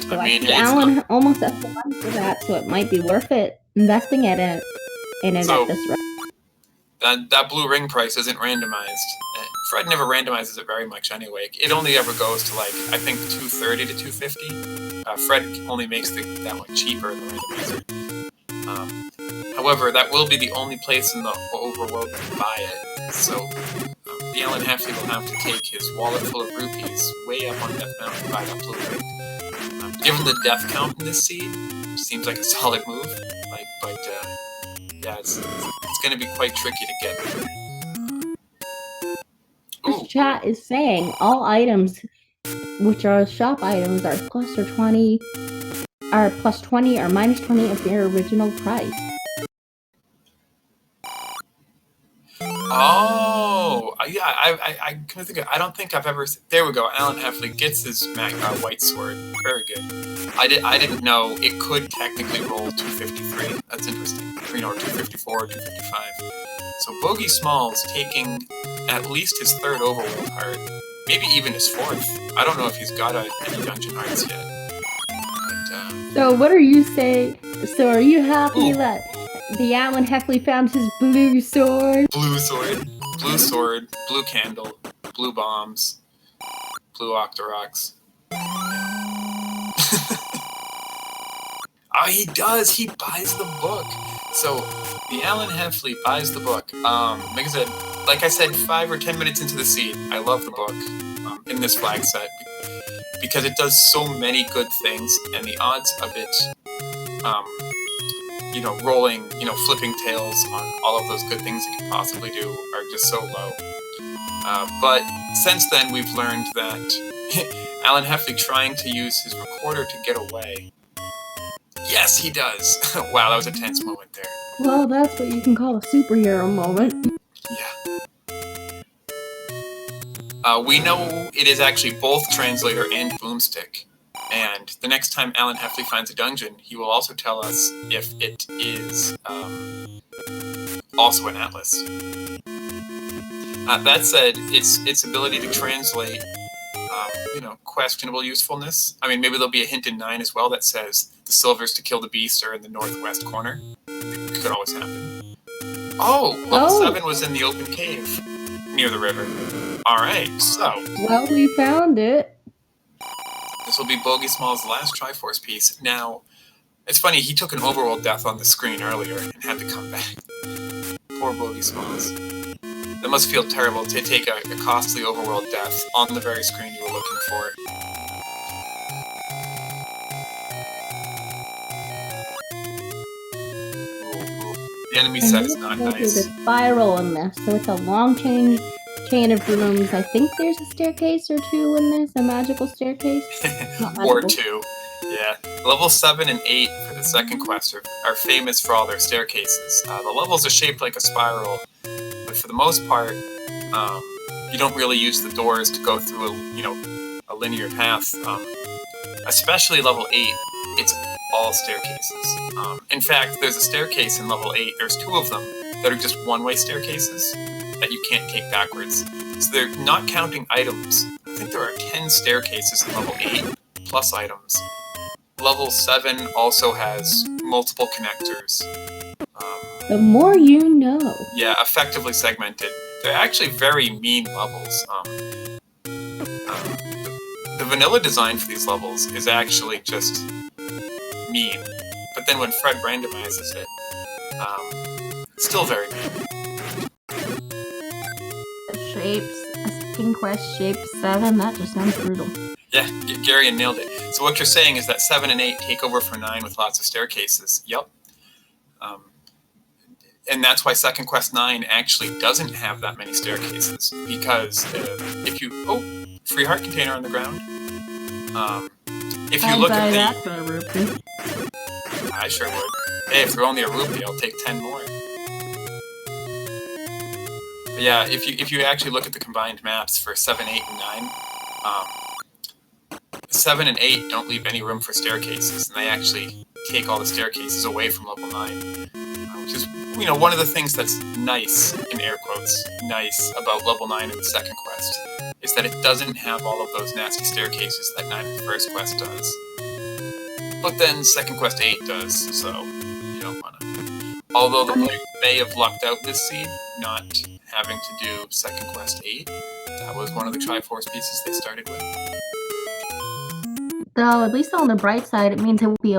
So I mean, Alan almost has the money for that, so it might be worth it investing in it at this rate. That blue ring price isn't randomized. Fred never randomizes it very much anyway. It only ever goes to, I think 230 to 250. Fred only makes that one cheaper than the randomizer. However, that will be the only place in the overworld to buy it. So TheAlanHeffley will have to take his wallet full of rupees way up on Death Mountain to buy that blue ring. Given the death count in this seed, seems like a solid move. Yeah, it's going to be quite tricky to get. This chat is saying all items, which are shop items, are plus 20 or minus 20 of their original price. Oh, yeah. I kind of think I don't think I've ever. There we go. TheAlanHeffley gets his white sword. Very good. I didn't know it could technically roll 253. That's interesting. Or 254, 255. So BogieSmalls taking at least his 3rd overworld heart, maybe even his 4th. I don't know if he's got any dungeon hearts yet. But, so what are you saying? So are you happy that TheAlanHeffley found his blue sword? Blue sword, blue candle, blue bombs, blue Octoroks. Oh, he does. He buys the book. So TheAlanHeffley buys the book. Like I said, 5 or 10 minutes into the seed, I love the book in this flag set because it does so many good things, and the odds of it, rolling, flipping tails on all of those good things it can possibly do are just so low. But since then, we've learned that TheAlanHeffley trying to use his recorder to get away. Yes, he does. Wow, that was a tense moment there. Well, that's what you can call a superhero moment. Yeah. We know it is actually both translator and boomstick. And the next time TheAlanHeffley finds a dungeon, he will also tell us if it is also an atlas. That said, its ability to translate questionable usefulness. I mean, maybe there'll be a hint in 9 as well that says the silvers to kill the beast are in the northwest corner. It could always happen. Oh, level 7 was in the open cave near the river. Alright, so. Well, we found it. This will be BogieSmalls' last Triforce piece. Now, it's funny, he took an overworld death on the screen earlier and had to come back. Poor BogieSmalls. That must feel terrible to take a costly overworld death on the very screen you were looking for. The enemy set is not nice. There's a spiral in this, so it's a long chain of rooms. I think there's a staircase or 2 in this, a magical staircase. Or 2. Yeah. Level 7 and 8 for the second quest are famous for all their staircases. The levels are shaped like a spiral, but for the most part, you don't really use the doors to go through a linear path. Especially level 8, it's all staircases. In fact, there's a staircase in level 8. There's 2 of them that are just one-way staircases that you can't take backwards. So they're not counting items. I think there are 10 staircases in level 8 plus items. Level 7 also has multiple connectors. The more you know. Yeah, effectively segmented. They're actually very mean levels. The vanilla design for these levels is actually just mean. But then when Fred randomizes it, it's still very mean. Shapes, a second quest, shape 7, that just sounds brutal. Yeah, Gary nailed it. So what you're saying is that 7 and 8 take over for 9 with lots of staircases. Yep. And that's why Second Quest 9 actually doesn't have that many staircases. Because if you... Oh, free heart container on the ground. If you look at that for a rupee. I sure would. Hey, if they're only a rupee, I'll take 10 more. But yeah, if you actually look at the combined maps for 7, 8, and 9, 7 and 8 don't leave any room for staircases, and they actually take all the staircases away from level 9. Which is, one of the things that's nice, in air quotes, nice about level 9 in the second quest, is that it doesn't have all of those nasty staircases that 9 in the first quest does. But then second quest 8 does, so you don't want to. Although the player may have lucked out this seed, not having to do second quest 8, that was one of the Triforce pieces they started with. Though, at least on the bright side, it means it won't be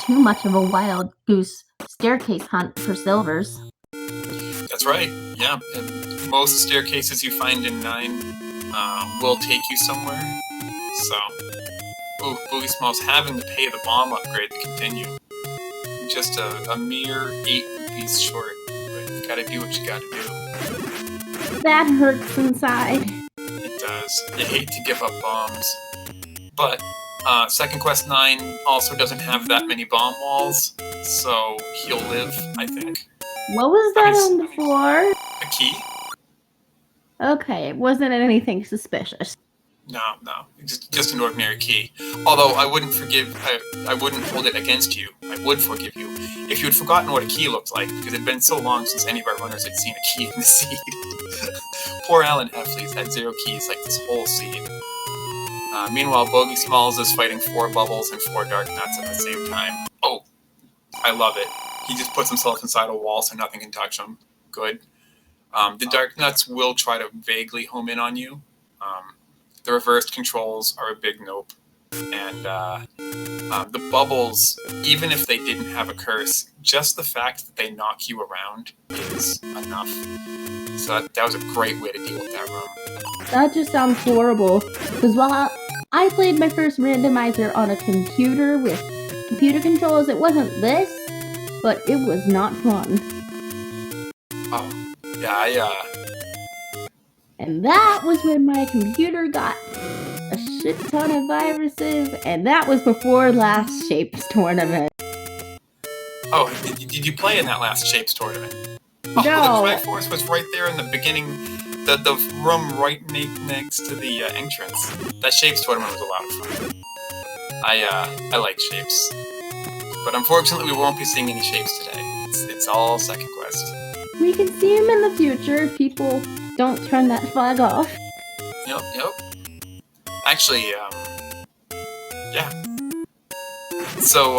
too much of a wild goose staircase hunt for silvers. That's right, yeah. And most staircases you find in 9 will take you somewhere. So, BogieSmalls having to pay the bomb upgrade to continue. Just a mere 8 rupees short, but you gotta do what you gotta do. That hurts inside. It does. You hate to give up bombs. But Second Quest 9 also doesn't have that many bomb walls, so he'll live, I think. What was that on the floor? A key? Okay, it wasn't anything suspicious. No, just an ordinary key. Although I wouldn't I wouldn't hold it against you. I would forgive you if you had forgotten what a key looked like, because it had been so long since any of our runners had seen a key in the seed. Poor TheAlanHeffley's had 0 keys like this whole seed. Meanwhile, BogieSmalls is fighting 4 bubbles and 4 dark nuts at the same time. Oh, I love it. He just puts himself inside a wall so nothing can touch him. Good. The dark nuts will try to vaguely home in on you. The reversed controls are a big nope. And the bubbles, even if they didn't have a curse, just the fact that they knock you around is enough. So that was a great way to deal with that room. That just sounds horrible. Because while I played my first randomizer on a computer with computer controls, it wasn't this, but it was not fun. Oh, yeah, And that was when my computer got a shit ton of viruses, and that was before last Shapes tournament. Oh, did you play in that last Shapes tournament? No. Oh, the Triforce was right there in the beginning, the room right next to the entrance. That Shapes tournament was a lot of fun. I like Shapes. But unfortunately, we won't be seeing any Shapes today. It's all second quest. We can see him in the future if people don't turn that flag off. Yep. Actually, yeah. So,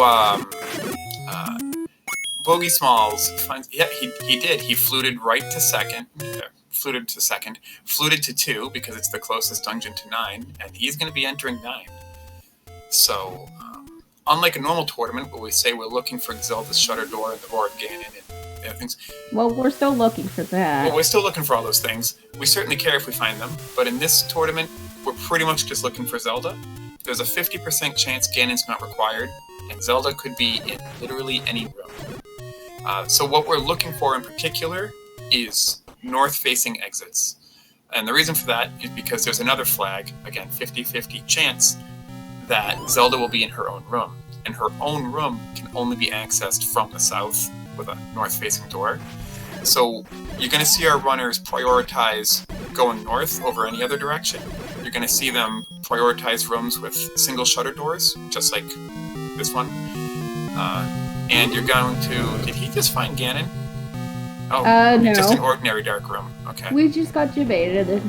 BogieSmalls finds. Yeah, he did. He fluted right to second. Fluted to 2 because it's the closest dungeon to 9, and he's going to be entering 9. So, unlike a normal tournament where we say we're looking for Zelda's Shutter Door and the Roar of Ganon and other things. Well, we're still looking for that. Well, we're still looking for all those things. We certainly care if we find them, but in this tournament, we're pretty much just looking for Zelda. There's a 50% chance Ganon's not required, and Zelda could be in literally any room. So what we're looking for in particular is north-facing exits. And the reason for that is because there's another flag, again, 50-50 chance, that Zelda will be in her own room. And her own room can only be accessed from the south with a north-facing door. So you're going to see our runners prioritize going north over any other direction. You're going to see them prioritize rooms with single shutter doors, just like this one. And you're going to... Did he just find Ganon? Oh, no. Just an ordinary dark room. Okay. We just got debated.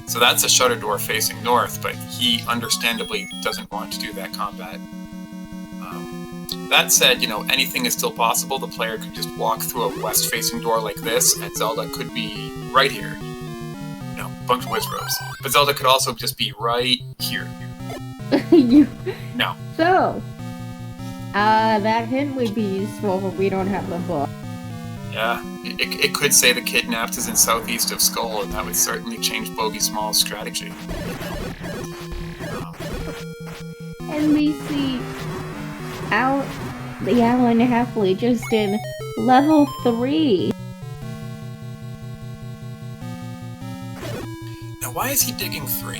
So that's a shutter door facing north, but he understandably doesn't want to do that combat. That said, anything is still possible. The player could just walk through a west-facing door like this, and Zelda could be right here. Bunch of Wizrobes. But Zelda could also just be right here. No. So, that hint would be useful, but we don't have the book. Yeah, it could say the kidnapped is in southeast of Skull, and that would certainly change BogieSmalls' strategy. And we see TheAlanHeffley just in level 3. Now, why is he digging 3?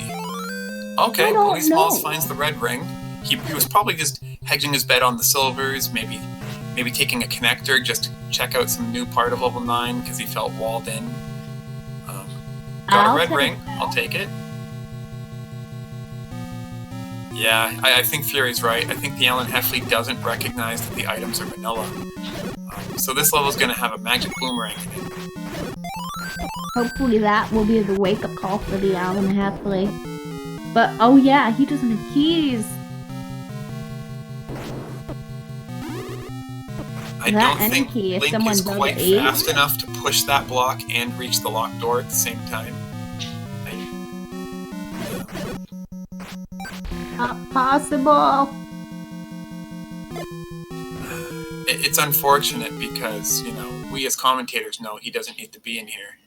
Okay, BogieSmalls finds the red ring. He was probably just hedging his bet on the silvers, maybe taking a connector just to check out some new part of level 9 because he felt walled in. Got a red ring. I'll take it. Yeah, I think Fury's right. I think TheAlanHeffley doesn't recognize that the items are vanilla. So this level is going to have a magic boomerang in it. Hopefully that will be the wake-up call for TheAlanHeffley. But, oh yeah, he doesn't have keys. I don't think Link is quite fast enough to push that block and reach the locked door at the same time. Not possible. It's unfortunate because, we as commentators know he doesn't need to be in here.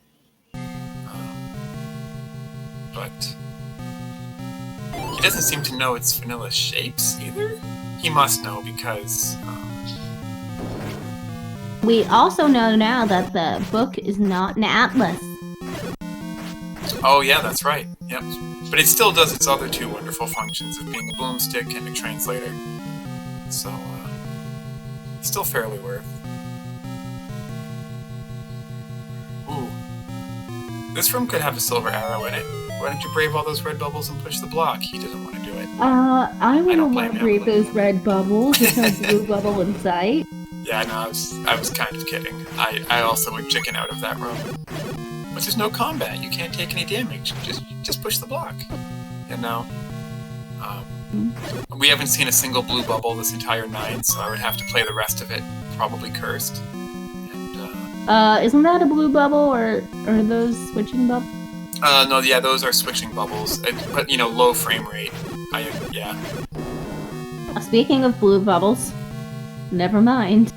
But he doesn't seem to know it's vanilla shapes either. He must know because... We also know now that the book is not an atlas. Oh yeah, that's right. Yep. But it still does its other 2 wonderful functions of being a boomstick and a translator. So, still fairly worth. Ooh. This room could have a silver arrow in it. Why don't you brave all those red bubbles and push the block? He doesn't want to do it. I wouldn't want to brave those red bubbles. There's no blue bubble in sight. Yeah, no, I was kind of kidding. I also would chicken out of that room. But there's no combat. You can't take any damage. Just push the block. We haven't seen a single blue bubble this entire 9, so I would have to play the rest of it probably cursed. And, isn't that a blue bubble, or are those switching bubbles? No, yeah, those are switching bubbles. But, low frame rate. Yeah. Speaking of blue bubbles, never mind.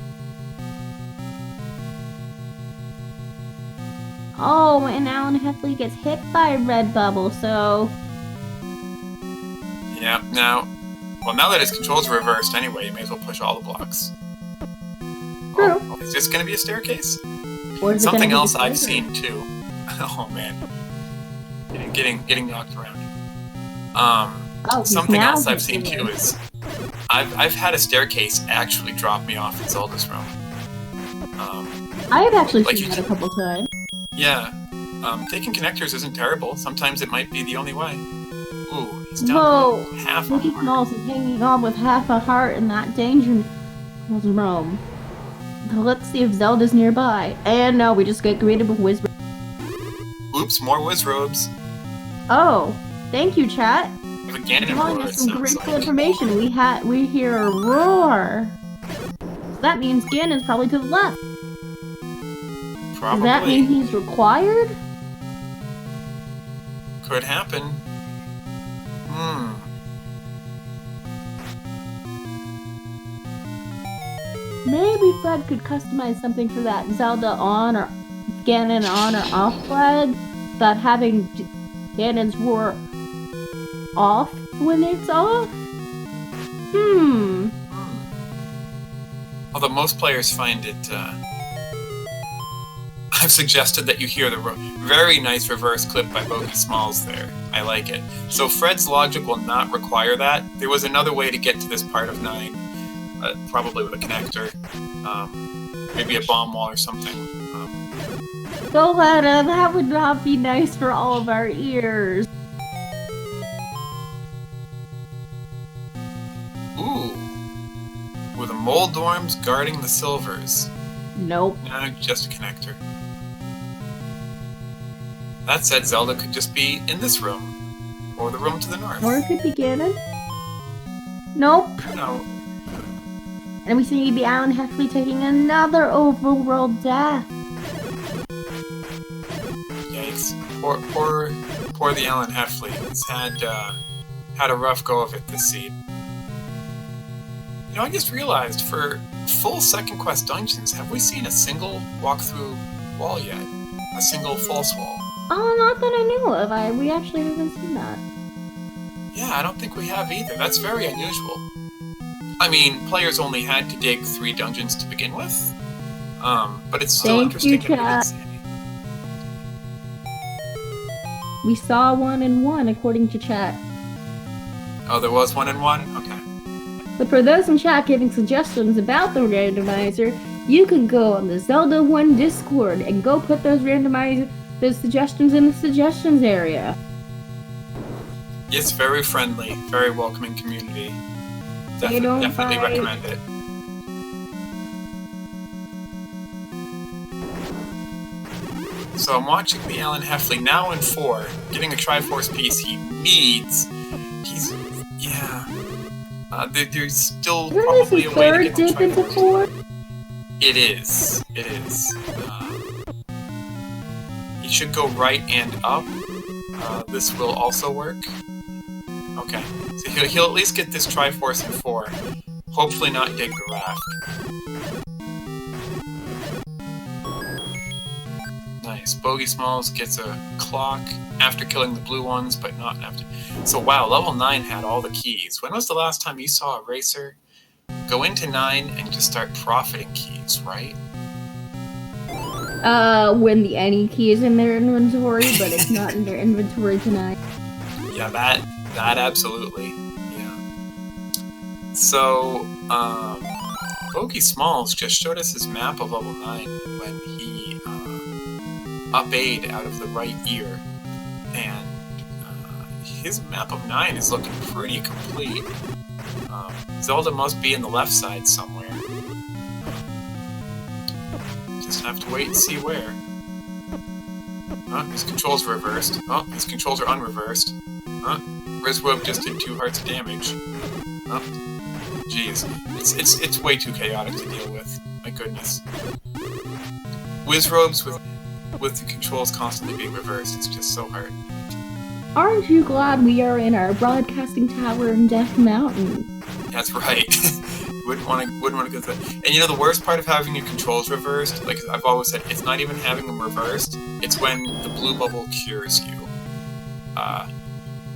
Oh, and TheAlanHeffley gets hit by a red bubble, so... Yeah, now that his controls are reversed anyway, you may as well push all the blocks. True. Oh, is this going to be a staircase? Or is Something else I've seen, too. Oh, man. Getting knocked around. Something else I've seen, too, is... I've had a staircase actually drop me off in Zelda's room. I have actually seen that a couple times. Yeah. Taking connectors isn't terrible. Sometimes it might be the only way. Ooh, he's down to half a heart. BogieSmalls is hanging on with half a heart in that danger room. Let's see if Zelda's nearby. And no, we just get greeted with Wizrobes. Oops, more Wizrobes. Oh. Thank you, chat. The Ganon Telling roar, us it some sounds grateful like. information. We hear a roar. So that means Ganon's probably to the left. Probably. Does that mean he's required? Could happen. Maybe Fred could customize something for that Zelda on or Ganon on or off flag, but having Ganon's roar off when it's off? Although most players find it, I've suggested that you hear the very nice reverse clip by BogieSmalls there. I like it. So Fred's logic will not require that. There was another way to get to this part of 9, probably with a connector, maybe a bomb wall or something. Goletta, that would not be nice for all of our ears. Ooh. Were the Moldorms guarding the Silvers? Nope. No, just a connector. That said, Zelda could just be in this room. Or the room to the north. Or it could be Ganon. Nope. No. And we see TheAlanHeffley taking another overworld death. Yikes. Poor TheAlanHeffley. He's had a rough go of it this seed. You know, I just realized, for full second quest dungeons, have we seen a single walkthrough wall yet? A single false wall? Oh, not that I knew of. We actually haven't seen that. Yeah, I don't think we have either. That's very unusual. I mean, players only had to dig 3 dungeons to begin with. But it's still interesting that we didn't see any. We saw 1 and 1 according to chat. Oh, there was 1 and 1? Okay. But for those in chat giving suggestions about the randomizer, you can go on the Zelda 1 Discord and go put those suggestions in the suggestions area. It's very friendly, very welcoming community. Definitely recommend it. So I'm watching TheAlanHeffley now in 4, getting a Triforce piece he needs. There's still probably a way to get the Triforce. It is. He should go right and up. This will also work. Okay, so he'll at least get this Triforce in 4. Hopefully not dig the raft. Nice. BogieSmalls gets a clock after killing the blue ones, but not after. So wow, level 9 had all the keys. When was the last time you saw a racer go into 9 and just start profiting keys, right? When the any key is in their inventory, but it's not in their inventory tonight. Yeah, that absolutely. Yeah. So, BogieSmalls just showed us his map of level 9 when he up-A'd out of the right ear, and his map of 9 is looking pretty complete. Zelda must be in the left side somewhere. Just have to wait and see where. His controls are reversed. His controls are unreversed. Rizwob just did 2 hearts of damage. Jeez. It's way too chaotic to deal with. My goodness. Wizrobes with the controls constantly being reversed, it's just so hard. Aren't you glad we are in our broadcasting tower in Death Mountain? That's right. wouldn't want to go through that. And you know the worst part of having your controls reversed, like I've always said, it's not even having them reversed, it's when the blue bubble cures you.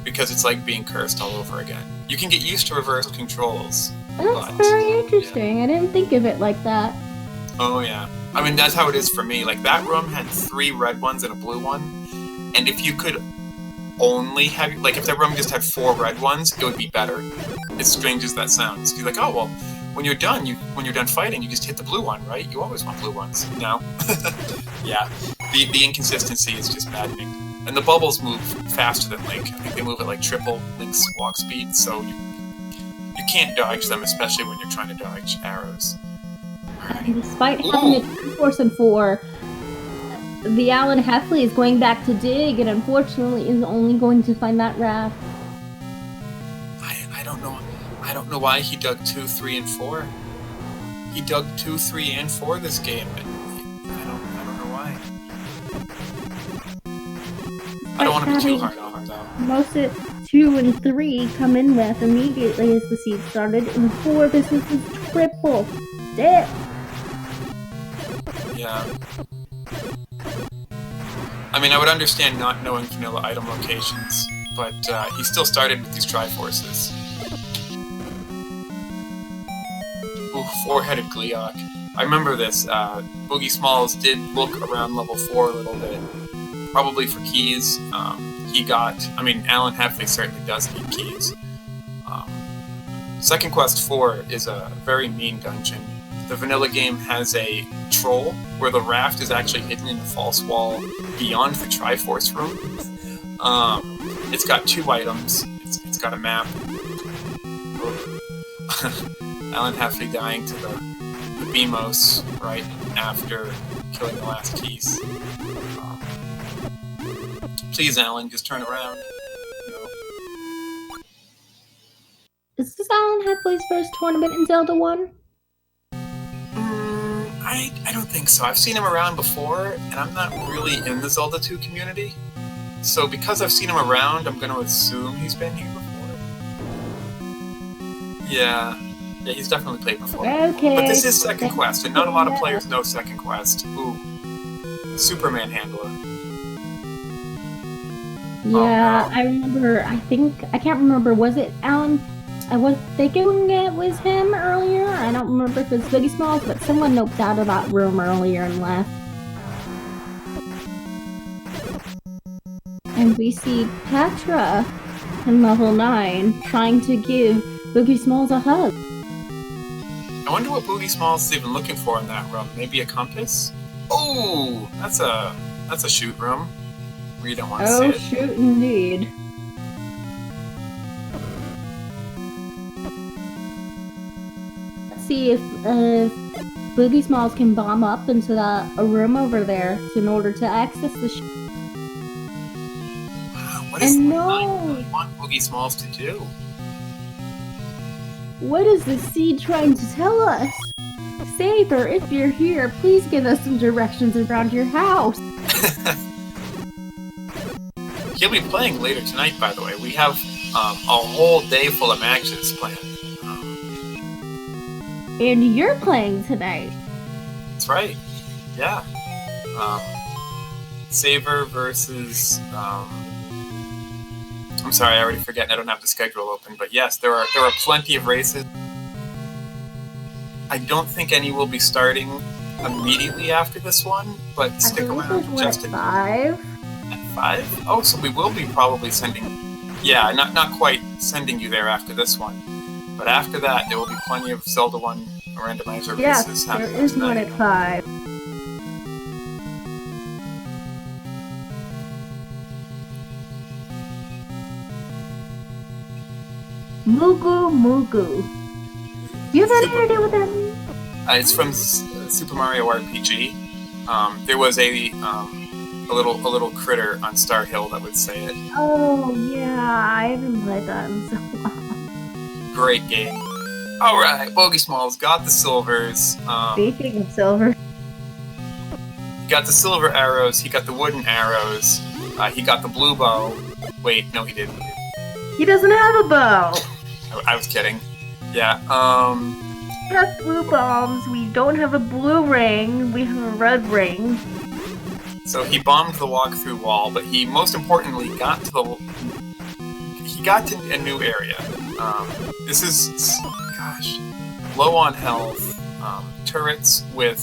Because it's like being cursed all over again. You can get used to reversed controls. That's very interesting. Yeah. I didn't think of it like that. Oh yeah. I mean, that's how it is for me. Like, that room had 3 red ones and a blue one. And if you could only have, like, if that room just had 4 red ones, it would be better. As strange as that sounds. You're like, oh, well, when you're done fighting, you just hit the blue one, right? You always want blue ones. No. Yeah. The inconsistency is just maddening. And the bubbles move faster than Link. I think they move at, like, triple Link's walk speed, so you can't dodge them, especially when you're trying to dodge arrows. And despite having a Triforce in 4, TheAlanHeffley is going back to dig, and unfortunately is only going to find that raft. I don't know. I don't know why he dug 2, 3, and 4. He dug 2, 3, and 4 this game. I don't know why. I don't want to be too hard on him though. Most of 2 and 3 come in with immediately as the seed started, and 4 this is his triple dip. Yeah. I mean, I would understand not knowing vanilla item locations, but he still started with these Triforces. Ooh, 4-headed Gleeok. I remember this. BogieSmalls did look around level 4 a little bit, probably for keys. He got... I mean, TheAlanHeffley certainly does need keys. Second Quest 4 is a very mean dungeon. The vanilla game has a troll where the raft is actually hidden in a false wall beyond the Triforce room. It's got 2 items. It's got a map. TheAlanHeffley dying to the Beamos right after killing the last keys. Please, Alan, just turn around. No. Is this TheAlanHeffley's first tournament in Zelda 1? I don't think so. I've seen him around before, and I'm not really in the Zelda 2 community. So because I've seen him around, I'm going to assume he's been here before. Yeah, he's definitely played before. Okay. But this is Second Quest, and not a lot of players know Second Quest. Ooh. Superman Handler. Yeah, I remember, I can't remember, was it Alan? I was thinking it was him earlier. I don't remember if it was BogieSmalls, but someone noped out of that room earlier and left. And we see Petra in level 9 trying to give BogieSmalls a hug. I wonder what BogieSmalls is even looking for in that room. Maybe a compass? Oh, that's a shoot room. Where you don't want to see it. Oh, shoot indeed. See if BogieSmalls can bomb up into a room over there in order to access the what is I want BogieSmalls to do? What is the seed trying to tell us? Saber, if you're here, please give us some directions around your house. He'll be playing later tonight, by the way. We have a whole day full of matches planned. And you're playing tonight. That's right. Yeah. Saber versus... I'm sorry, I already forget. I don't have the schedule open. But yes, there are plenty of races. I don't think any will be starting immediately after this one, but stick around just at 5. At 5? Oh, so we will be probably sending... Yeah, not quite sending you there after this one. But after that, there will be plenty of Zelda 1 randomizer races happening there is tonight. one at 5. Mugu. You have anything to do with that? It's from Super Mario RPG. There was a little critter on Star Hill that would say it. Oh yeah, I haven't played that in so long. Great game. All right, BogieSmalls got the silvers. Speaking of silver, he got the silver arrows. He got the wooden arrows. He got the blue bow. Wait, no, he didn't. He doesn't have a bow. I was kidding. Yeah. We have blue bombs. We don't have a blue ring. We have a red ring. So he bombed the walkthrough wall, but he most importantly got to a new area. This is, gosh, low on health, turrets with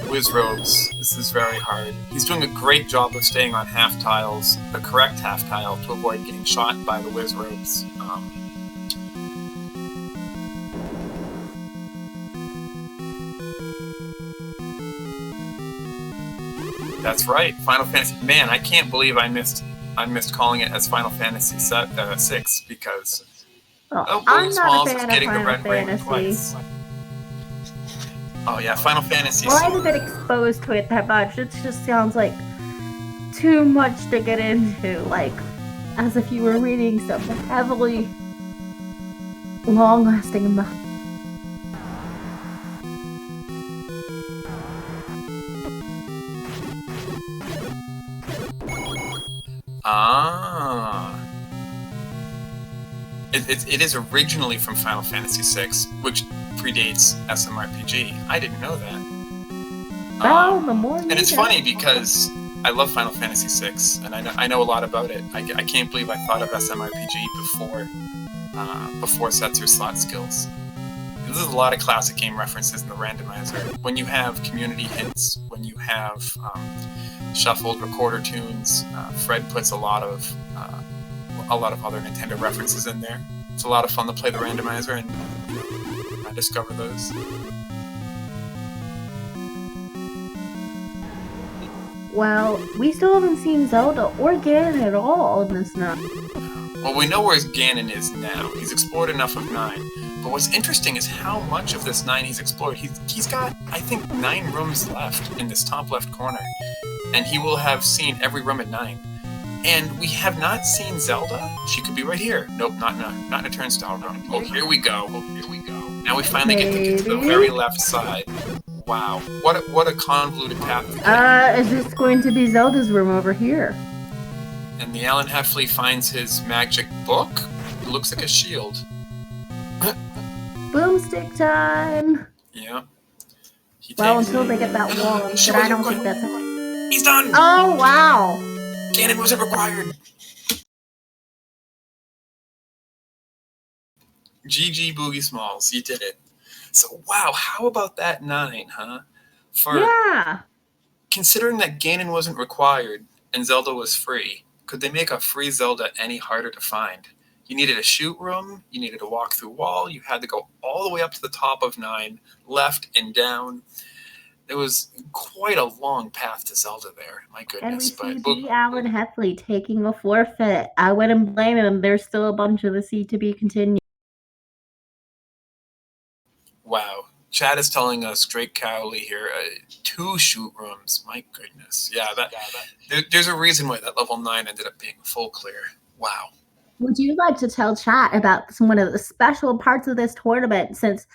whiz robes. This is very hard. He's doing a great job of staying on half tiles, the correct half tile, to avoid getting shot by the whiz robes. That's right, Final Fantasy. Man, I can't believe I missed calling it as Final Fantasy 6 because I'm not a fan of getting the Final red ring Fantasy. twice. Oh yeah, Final Fantasy. Well, I haven't been exposed to it that much. It just sounds like too much to get into, like as if you were reading some heavily long-lasting. Ah. It is originally from Final Fantasy VI, which predates SMRPG. I didn't know that. Well, the more and it's funny because I love Final Fantasy VI, and I know a lot about it. I can't believe I thought of SMRPG before Setzer Slot Skills. There's a lot of classic game references in the randomizer. When you have community hints, when you have shuffled recorder tunes, Fred puts a lot of other Nintendo references in there. It's a lot of fun to play the randomizer and discover those. Well, we still haven't seen Zelda or Ganon at all in this now. Well, we know where Ganon is now. He's explored enough of 9. But what's interesting is how much of this 9 he's explored. He's got, I think, 9 rooms left in this top left corner. And he will have seen every room at 9. And we have not seen Zelda. She could be right here. Nope, not in a turnstile room. Oh, here we go. Now we finally get to the very left side. Wow, what a convoluted path. Is this going to be Zelda's room over here? And TheAlanHeffley finds his magic book. It looks like a shield. Boomstick time! Yeah. Well, until they get that wand, but I don't think that's it. He's done! Oh, wow! Ganon wasn't required. GG BogieSmalls, you did it. So, wow, how about that 9, huh? Yeah! Considering that Ganon wasn't required and Zelda was free, could they make a free Zelda any harder to find? You needed a shoot room, you needed a walk-through wall, you had to go all the way up to the top of 9, left and down. There was quite a long path to Zelda there, my goodness. And we see TheAlanHeffley taking a forfeit. I wouldn't blame him. There's still a bunch of the seed to be continued. Wow. Chad is telling us, Drake Cowley here, 2 shoot rooms. My goodness. Yeah, there's a reason why that level 9 ended up being full clear. Wow. Would you like to tell chat about one of the special parts of this tournament, since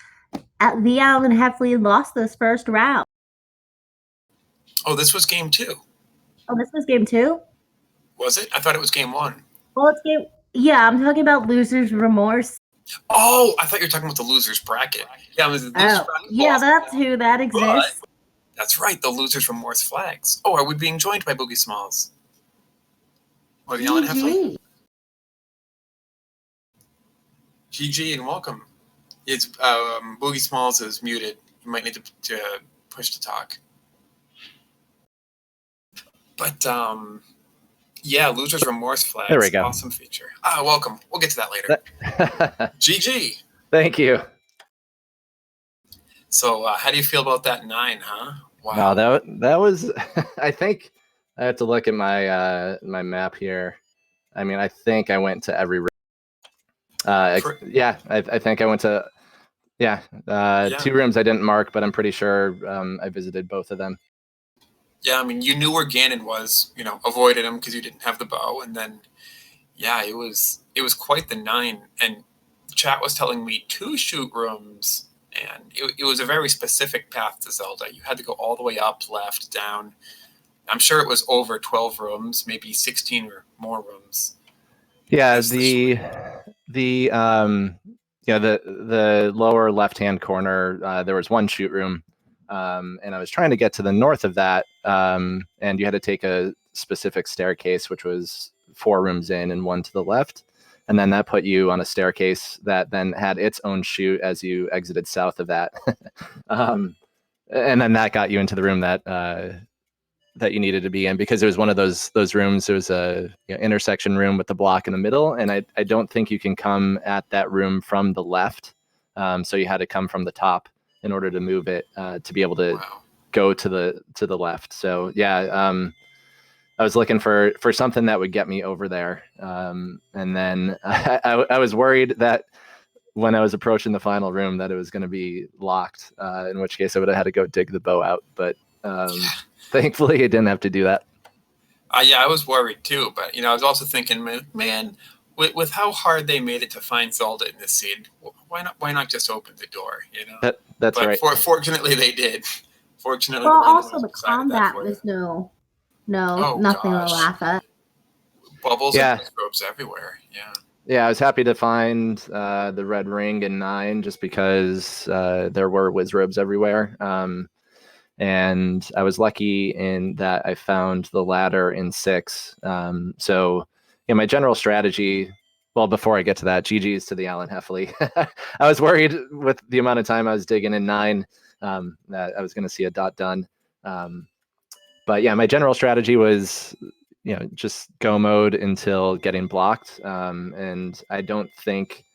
TheAlanHeffley lost this first round? Oh, this was game 2. Oh, this was game 2? Was it? I thought it was game 1. Well, it's game... Yeah, I'm talking about Loser's Remorse. Oh, I thought you were talking about the Loser's Bracket. Yeah, it was the Loser's Bracket. Yeah, that's who that exists. But, that's right, the Loser's Remorse flags. Oh, are we being joined by BogieSmalls? Or TheAlanHeffley? GG and welcome. It's BogieSmalls is muted. You might need to push to talk. But yeah, Loser's Remorse flags. There we go. Awesome feature. Welcome. We'll get to that later. GG. Thank you. So, how do you feel about that 9, huh? Wow, that was. I think I have to look at my my map here. I mean, I think I went to every room. Yeah, I think I went to. Yeah, 2 rooms I didn't mark, but I'm pretty sure I visited both of them. Yeah, I mean, you knew where Ganon was. Avoided him because you didn't have the bow, and then, yeah, it was quite the 9. And chat was telling me 2 shoot rooms, and it was a very specific path to Zelda. You had to go all the way up, left, down. I'm sure it was over 12 rooms, maybe 16 or more rooms. Yeah, the lower left-hand corner, there was 1 shoot room. And I was trying to get to the north of that, and you had to take a specific staircase, which was 4 rooms in and 1 to the left. And then that put you on a staircase that then had its own chute as you exited south of that. And then that got you into the room that you needed to be in, because it was one of those rooms. It was a intersection room with the block in the middle. And I don't think you can come at that room from the left. So you had to come from the top in order to move it to be able to go to the left. So yeah, I was looking for something that would get me over there. And then I was worried that when I was approaching the final room that it was going to be locked, in which case I would have had to go dig the bow out. But thankfully, I didn't have to do that. Yeah, I was worried too, but I was also thinking, man, with how hard they made it to find Zelda in this seed, why not just open the door? That's but right. Fortunately, they did. Fortunately, Well, the also the randomizer decided that combat for was you. nothing to laugh at. Bubbles Yeah. and ropes everywhere. Yeah. Yeah, I was happy to find the red ring in 9 just because there were wizrobes everywhere. And I was lucky in that I found the ladder in 6. So my general strategy, well, before I get to that, GG's to the TheAlanHeffley. I was worried with the amount of time I was digging in 9 that I was going to see a dot done. But yeah, my general strategy was just go mode until getting blocked. And I don't think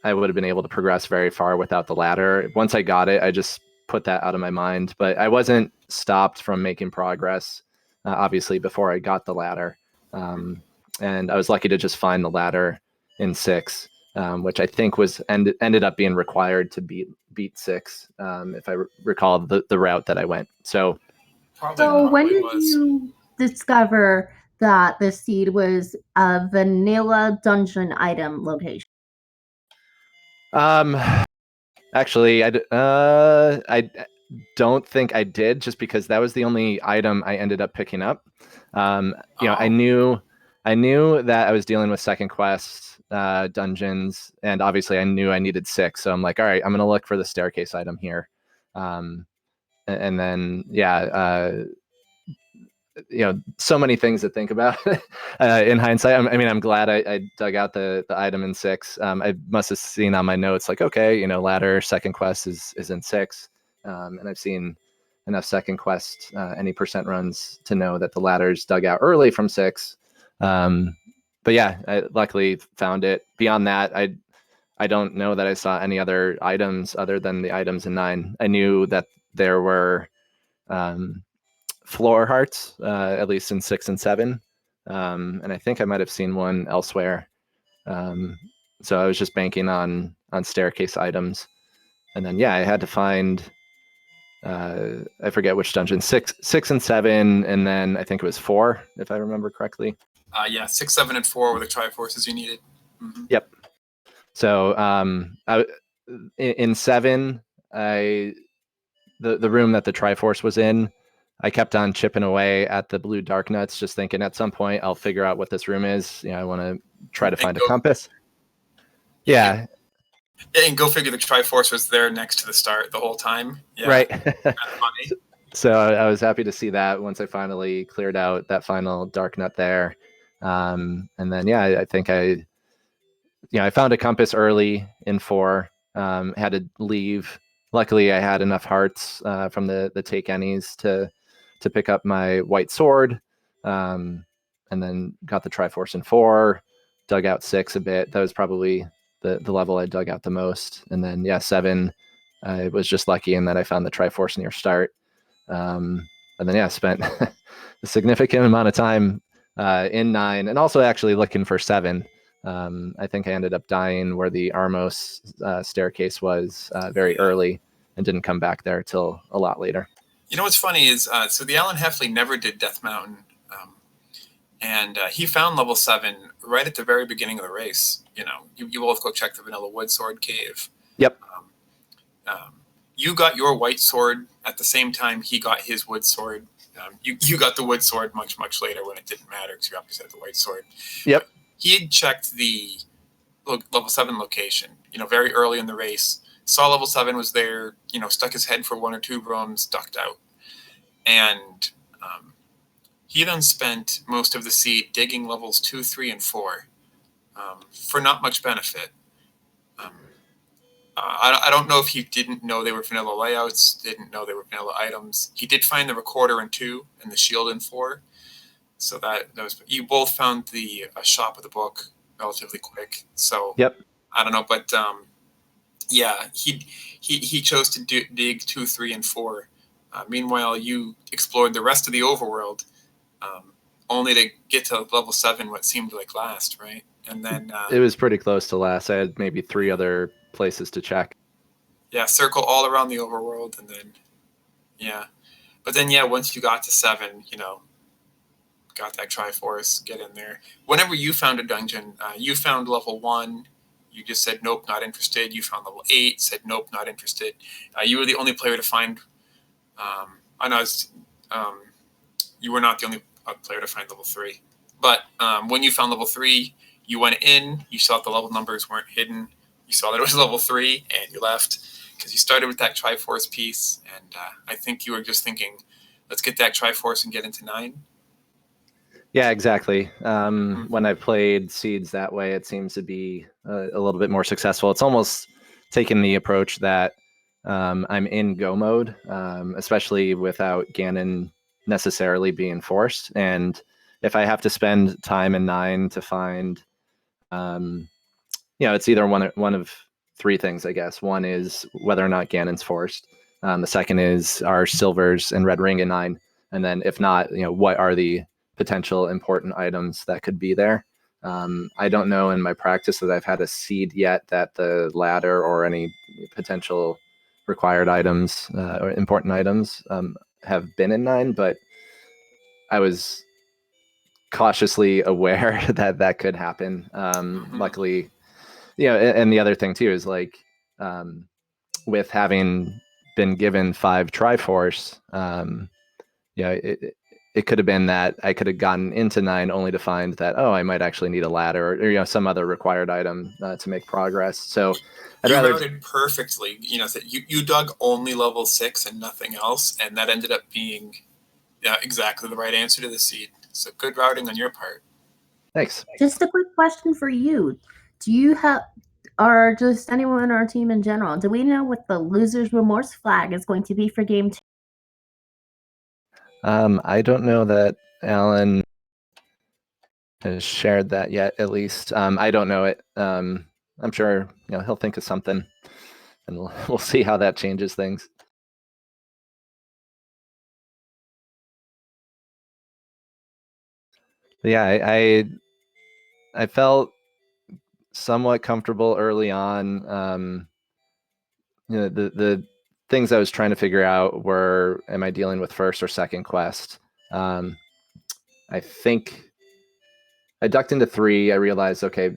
I would have been able to progress very far without the ladder. Once I got it, I just put that out of my mind. But I wasn't stopped from making progress, obviously, before I got the ladder. And I was lucky to just find the ladder in 6, which I think ended up being required to beat 6, if I recall the route that I went. So when did you discover that the seed was a vanilla dungeon item location? Actually, I don't think I did, just because that was the only item I ended up picking up. I knew that I was dealing with second quest dungeons, and obviously I knew I needed 6. So I'm like, all right, I'm gonna look for the staircase item here. And then so many things to think about in hindsight. I'm glad I dug out the item in 6. I must have seen on my notes like, okay, ladder second quest is in 6, and I've seen enough second quest any percent runs to know that the ladder's dug out early from 6. But yeah, I luckily found it. Beyond that, I don't know that I saw any other items other than the items in 9. I knew that there were floor hearts, at least in 6 and 7. And I think I might have seen one elsewhere. So I was just banking on staircase items. And then, I had to find, I forget which dungeon, 6 and 7. And then I think it was 4, if I remember correctly. 6, 7, and 4 were the Triforces you needed. Mm-hmm. Yep. So in 7, the room that the Triforce was in, I kept on chipping away at the blue dark nuts, just thinking at some point I'll figure out what this room is. I want to try to find a compass. Yeah. And go figure the Triforce was there next to the start the whole time. Yeah. Right. Kind of funny. So I was happy to see that once I finally cleared out that final dark nut there. And then, I think I found a compass early in 4, had to leave. Luckily, I had enough hearts from the take any's to pick up my white sword, and then got the Triforce in 4, dug out 6 a bit. That was probably the level I dug out the most. And then 7, I was just lucky in that I found the Triforce near start. And then spent a significant amount of time in 9, and also actually looking for 7. I think I ended up dying where the Armos staircase was very early, and didn't come back there till a lot later. What's funny is, so the TheAlanHeffley never did Death Mountain, and he found level 7 right at the very beginning of the race. You both go check the Vanilla Wood Sword Cave. Yep. You got your white sword at the same time he got his wood sword. You got the wood sword much, much later when it didn't matter because you obviously had the white sword. Yep. But he had checked the level 7 location, very early in the race. Saw level 7 was there, stuck his head for 1 or 2 rooms, ducked out. And he then spent most of the seed digging levels 2, 3, and 4 for not much benefit. I don't know if he didn't know they were vanilla layouts, didn't know they were vanilla items. He did find the recorder in 2 and the shield in 4. So that was, you both found the shop of the book relatively quick. So yep. I don't know, but he chose to dig 2, 3, and 4. Meanwhile, you explored the rest of the overworld, only to get to level 7, what seemed like last, right? And then it was pretty close to last. I had maybe 3 other places to check. Yeah, circle all around the overworld, and then but then once you got to 7, got that Triforce, get in there. Whenever you found a dungeon, you found level 1. You just said nope, not interested. You found level 8, said nope, not interested. You were the only player to find. You were not the only player to find level 3. But when you found level 3, you went in. You saw that the level numbers weren't hidden. You saw that it was level 3, and you left because you started with that Triforce piece. And I think you were just thinking, let's get that Triforce and get into 9. Yeah, exactly. When I played Seeds that way, it seems to be a little bit more successful. It's almost taken the approach that I'm in go mode, especially without Ganon necessarily being forced. And if I have to spend time in 9 to find, it's either one of 3 things, I guess. One is whether or not Ganon's forced. The second is are silvers and red ring in 9. And then if not, what are the potential important items that could be there? I don't know in my practice that I've had a seed yet that the ladder or any potential required items or important items have been in 9, but I was cautiously aware that could happen. Luckily, and the other thing too is like with having been given 5 Triforce, it could have been that I could have gotten into 9 only to find that, I might actually need a ladder or some other required item to make progress. So you routed perfectly. You dug only level 6 and nothing else, and that ended up being exactly the right answer to the seed. So good routing on your part. Thanks. Just a quick question for you. Do you have, or just anyone on our team in general, do we know what the loser's remorse flag is going to be for game 2? I don't know that Alan has shared that yet, at least. I don't know it. I'm sure he'll think of something, and we'll see how that changes things. But yeah, I felt somewhat comfortable early on. The things I was trying to figure out were, am I dealing with first or second quest? I think I ducked into 3. I realized, okay,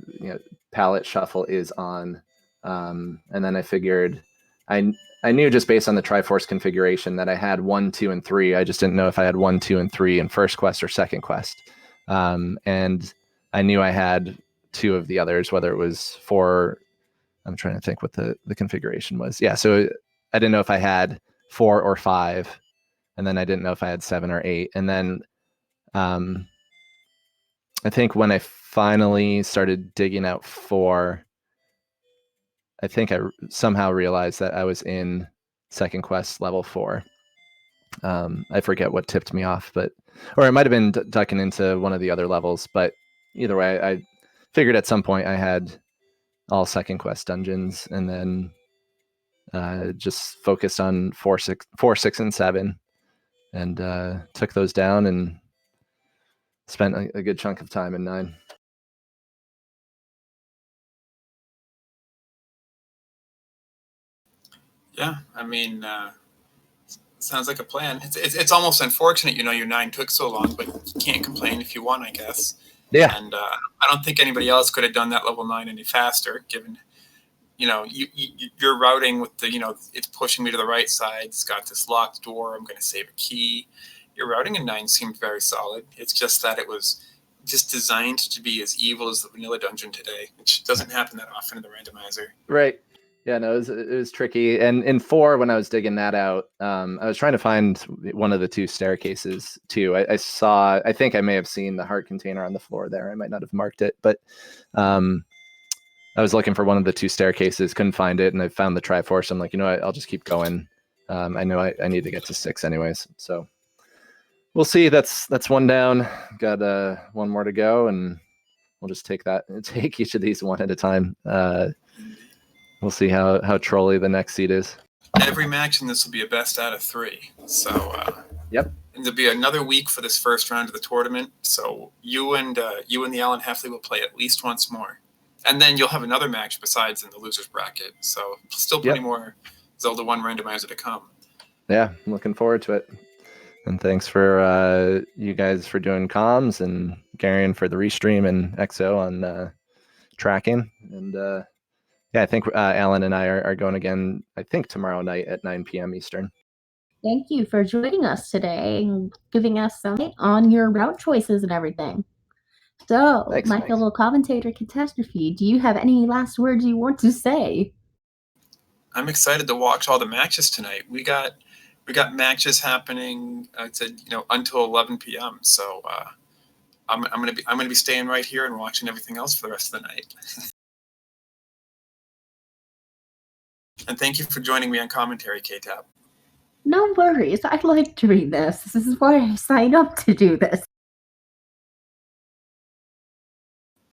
palette shuffle is on. And then I figured I knew just based on the Triforce configuration that I had 1, 2, and 3. I just didn't know if I had 1, 2, and 3 in first quest or second quest. And I knew I had 2 of the others, whether it was 4. I'm trying to think what the configuration was. Yeah, so I didn't know if I had 4 or 5, and then I didn't know if I had 7 or 8. And then I think when I finally started digging out 4, I think I somehow realized that I was in second quest level 4. I forget what tipped me off, or it might have been ducking into one of the other levels. But either way, I figured at some point I had all second quest dungeons, and then just focused on 4, 6, and 7, and took those down and spent a good chunk of time in 9. Yeah, I mean, sounds like a plan. It's almost unfortunate, your 9 took so long, but you can't complain if you won, I guess. Yeah. And I don't think anybody else could have done that level 9 any faster, given, you're routing with the, it's pushing me to the right side. It's got this locked door. I'm going to save a key. Your routing in 9 seemed very solid. It's just that it was just designed to be as evil as the vanilla dungeon today, which doesn't happen that often in the randomizer. Right. Yeah, no, it was tricky. And in 4, when I was digging that out, I was trying to find one of the 2 staircases too. I think I may have seen the heart container on the floor there. I might not have marked it, but I was looking for one of the 2 staircases, couldn't find it, and I found the Triforce. I'm like, I'll just keep going. I know I need to get to 6 anyways, so we'll see. That's 1 down. Got 1 more to go, and we'll just take each of these one at a time. We'll see how trolly the next seed is. Every match in this will be a best out of 3. So yep. And there'll be another week for this first round of the tournament. So you and the Alan Heffley will play at least once more. And then you'll have another match besides in the losers bracket. So still plenty more Zelda 1 randomizer to come. Yeah, I'm looking forward to it. And thanks for you guys for doing comms, and Garion for the restream, and XO on tracking. And yeah, I think Alan and I are going again, I think tomorrow night at 9 p.m. Eastern. Thank you for joining us today and giving us some light on your route choices and everything. So, Thanks. my fellow commentator Catastrophe, do you have any last words you want to say? I'm excited to watch all the matches tonight. We got matches happening. I said until 11 p.m. So I'm gonna be staying right here and watching everything else for the rest of the night. And thank you for joining me on commentary, K-Tap. No worries. I like doing this. This is why I signed up to do this.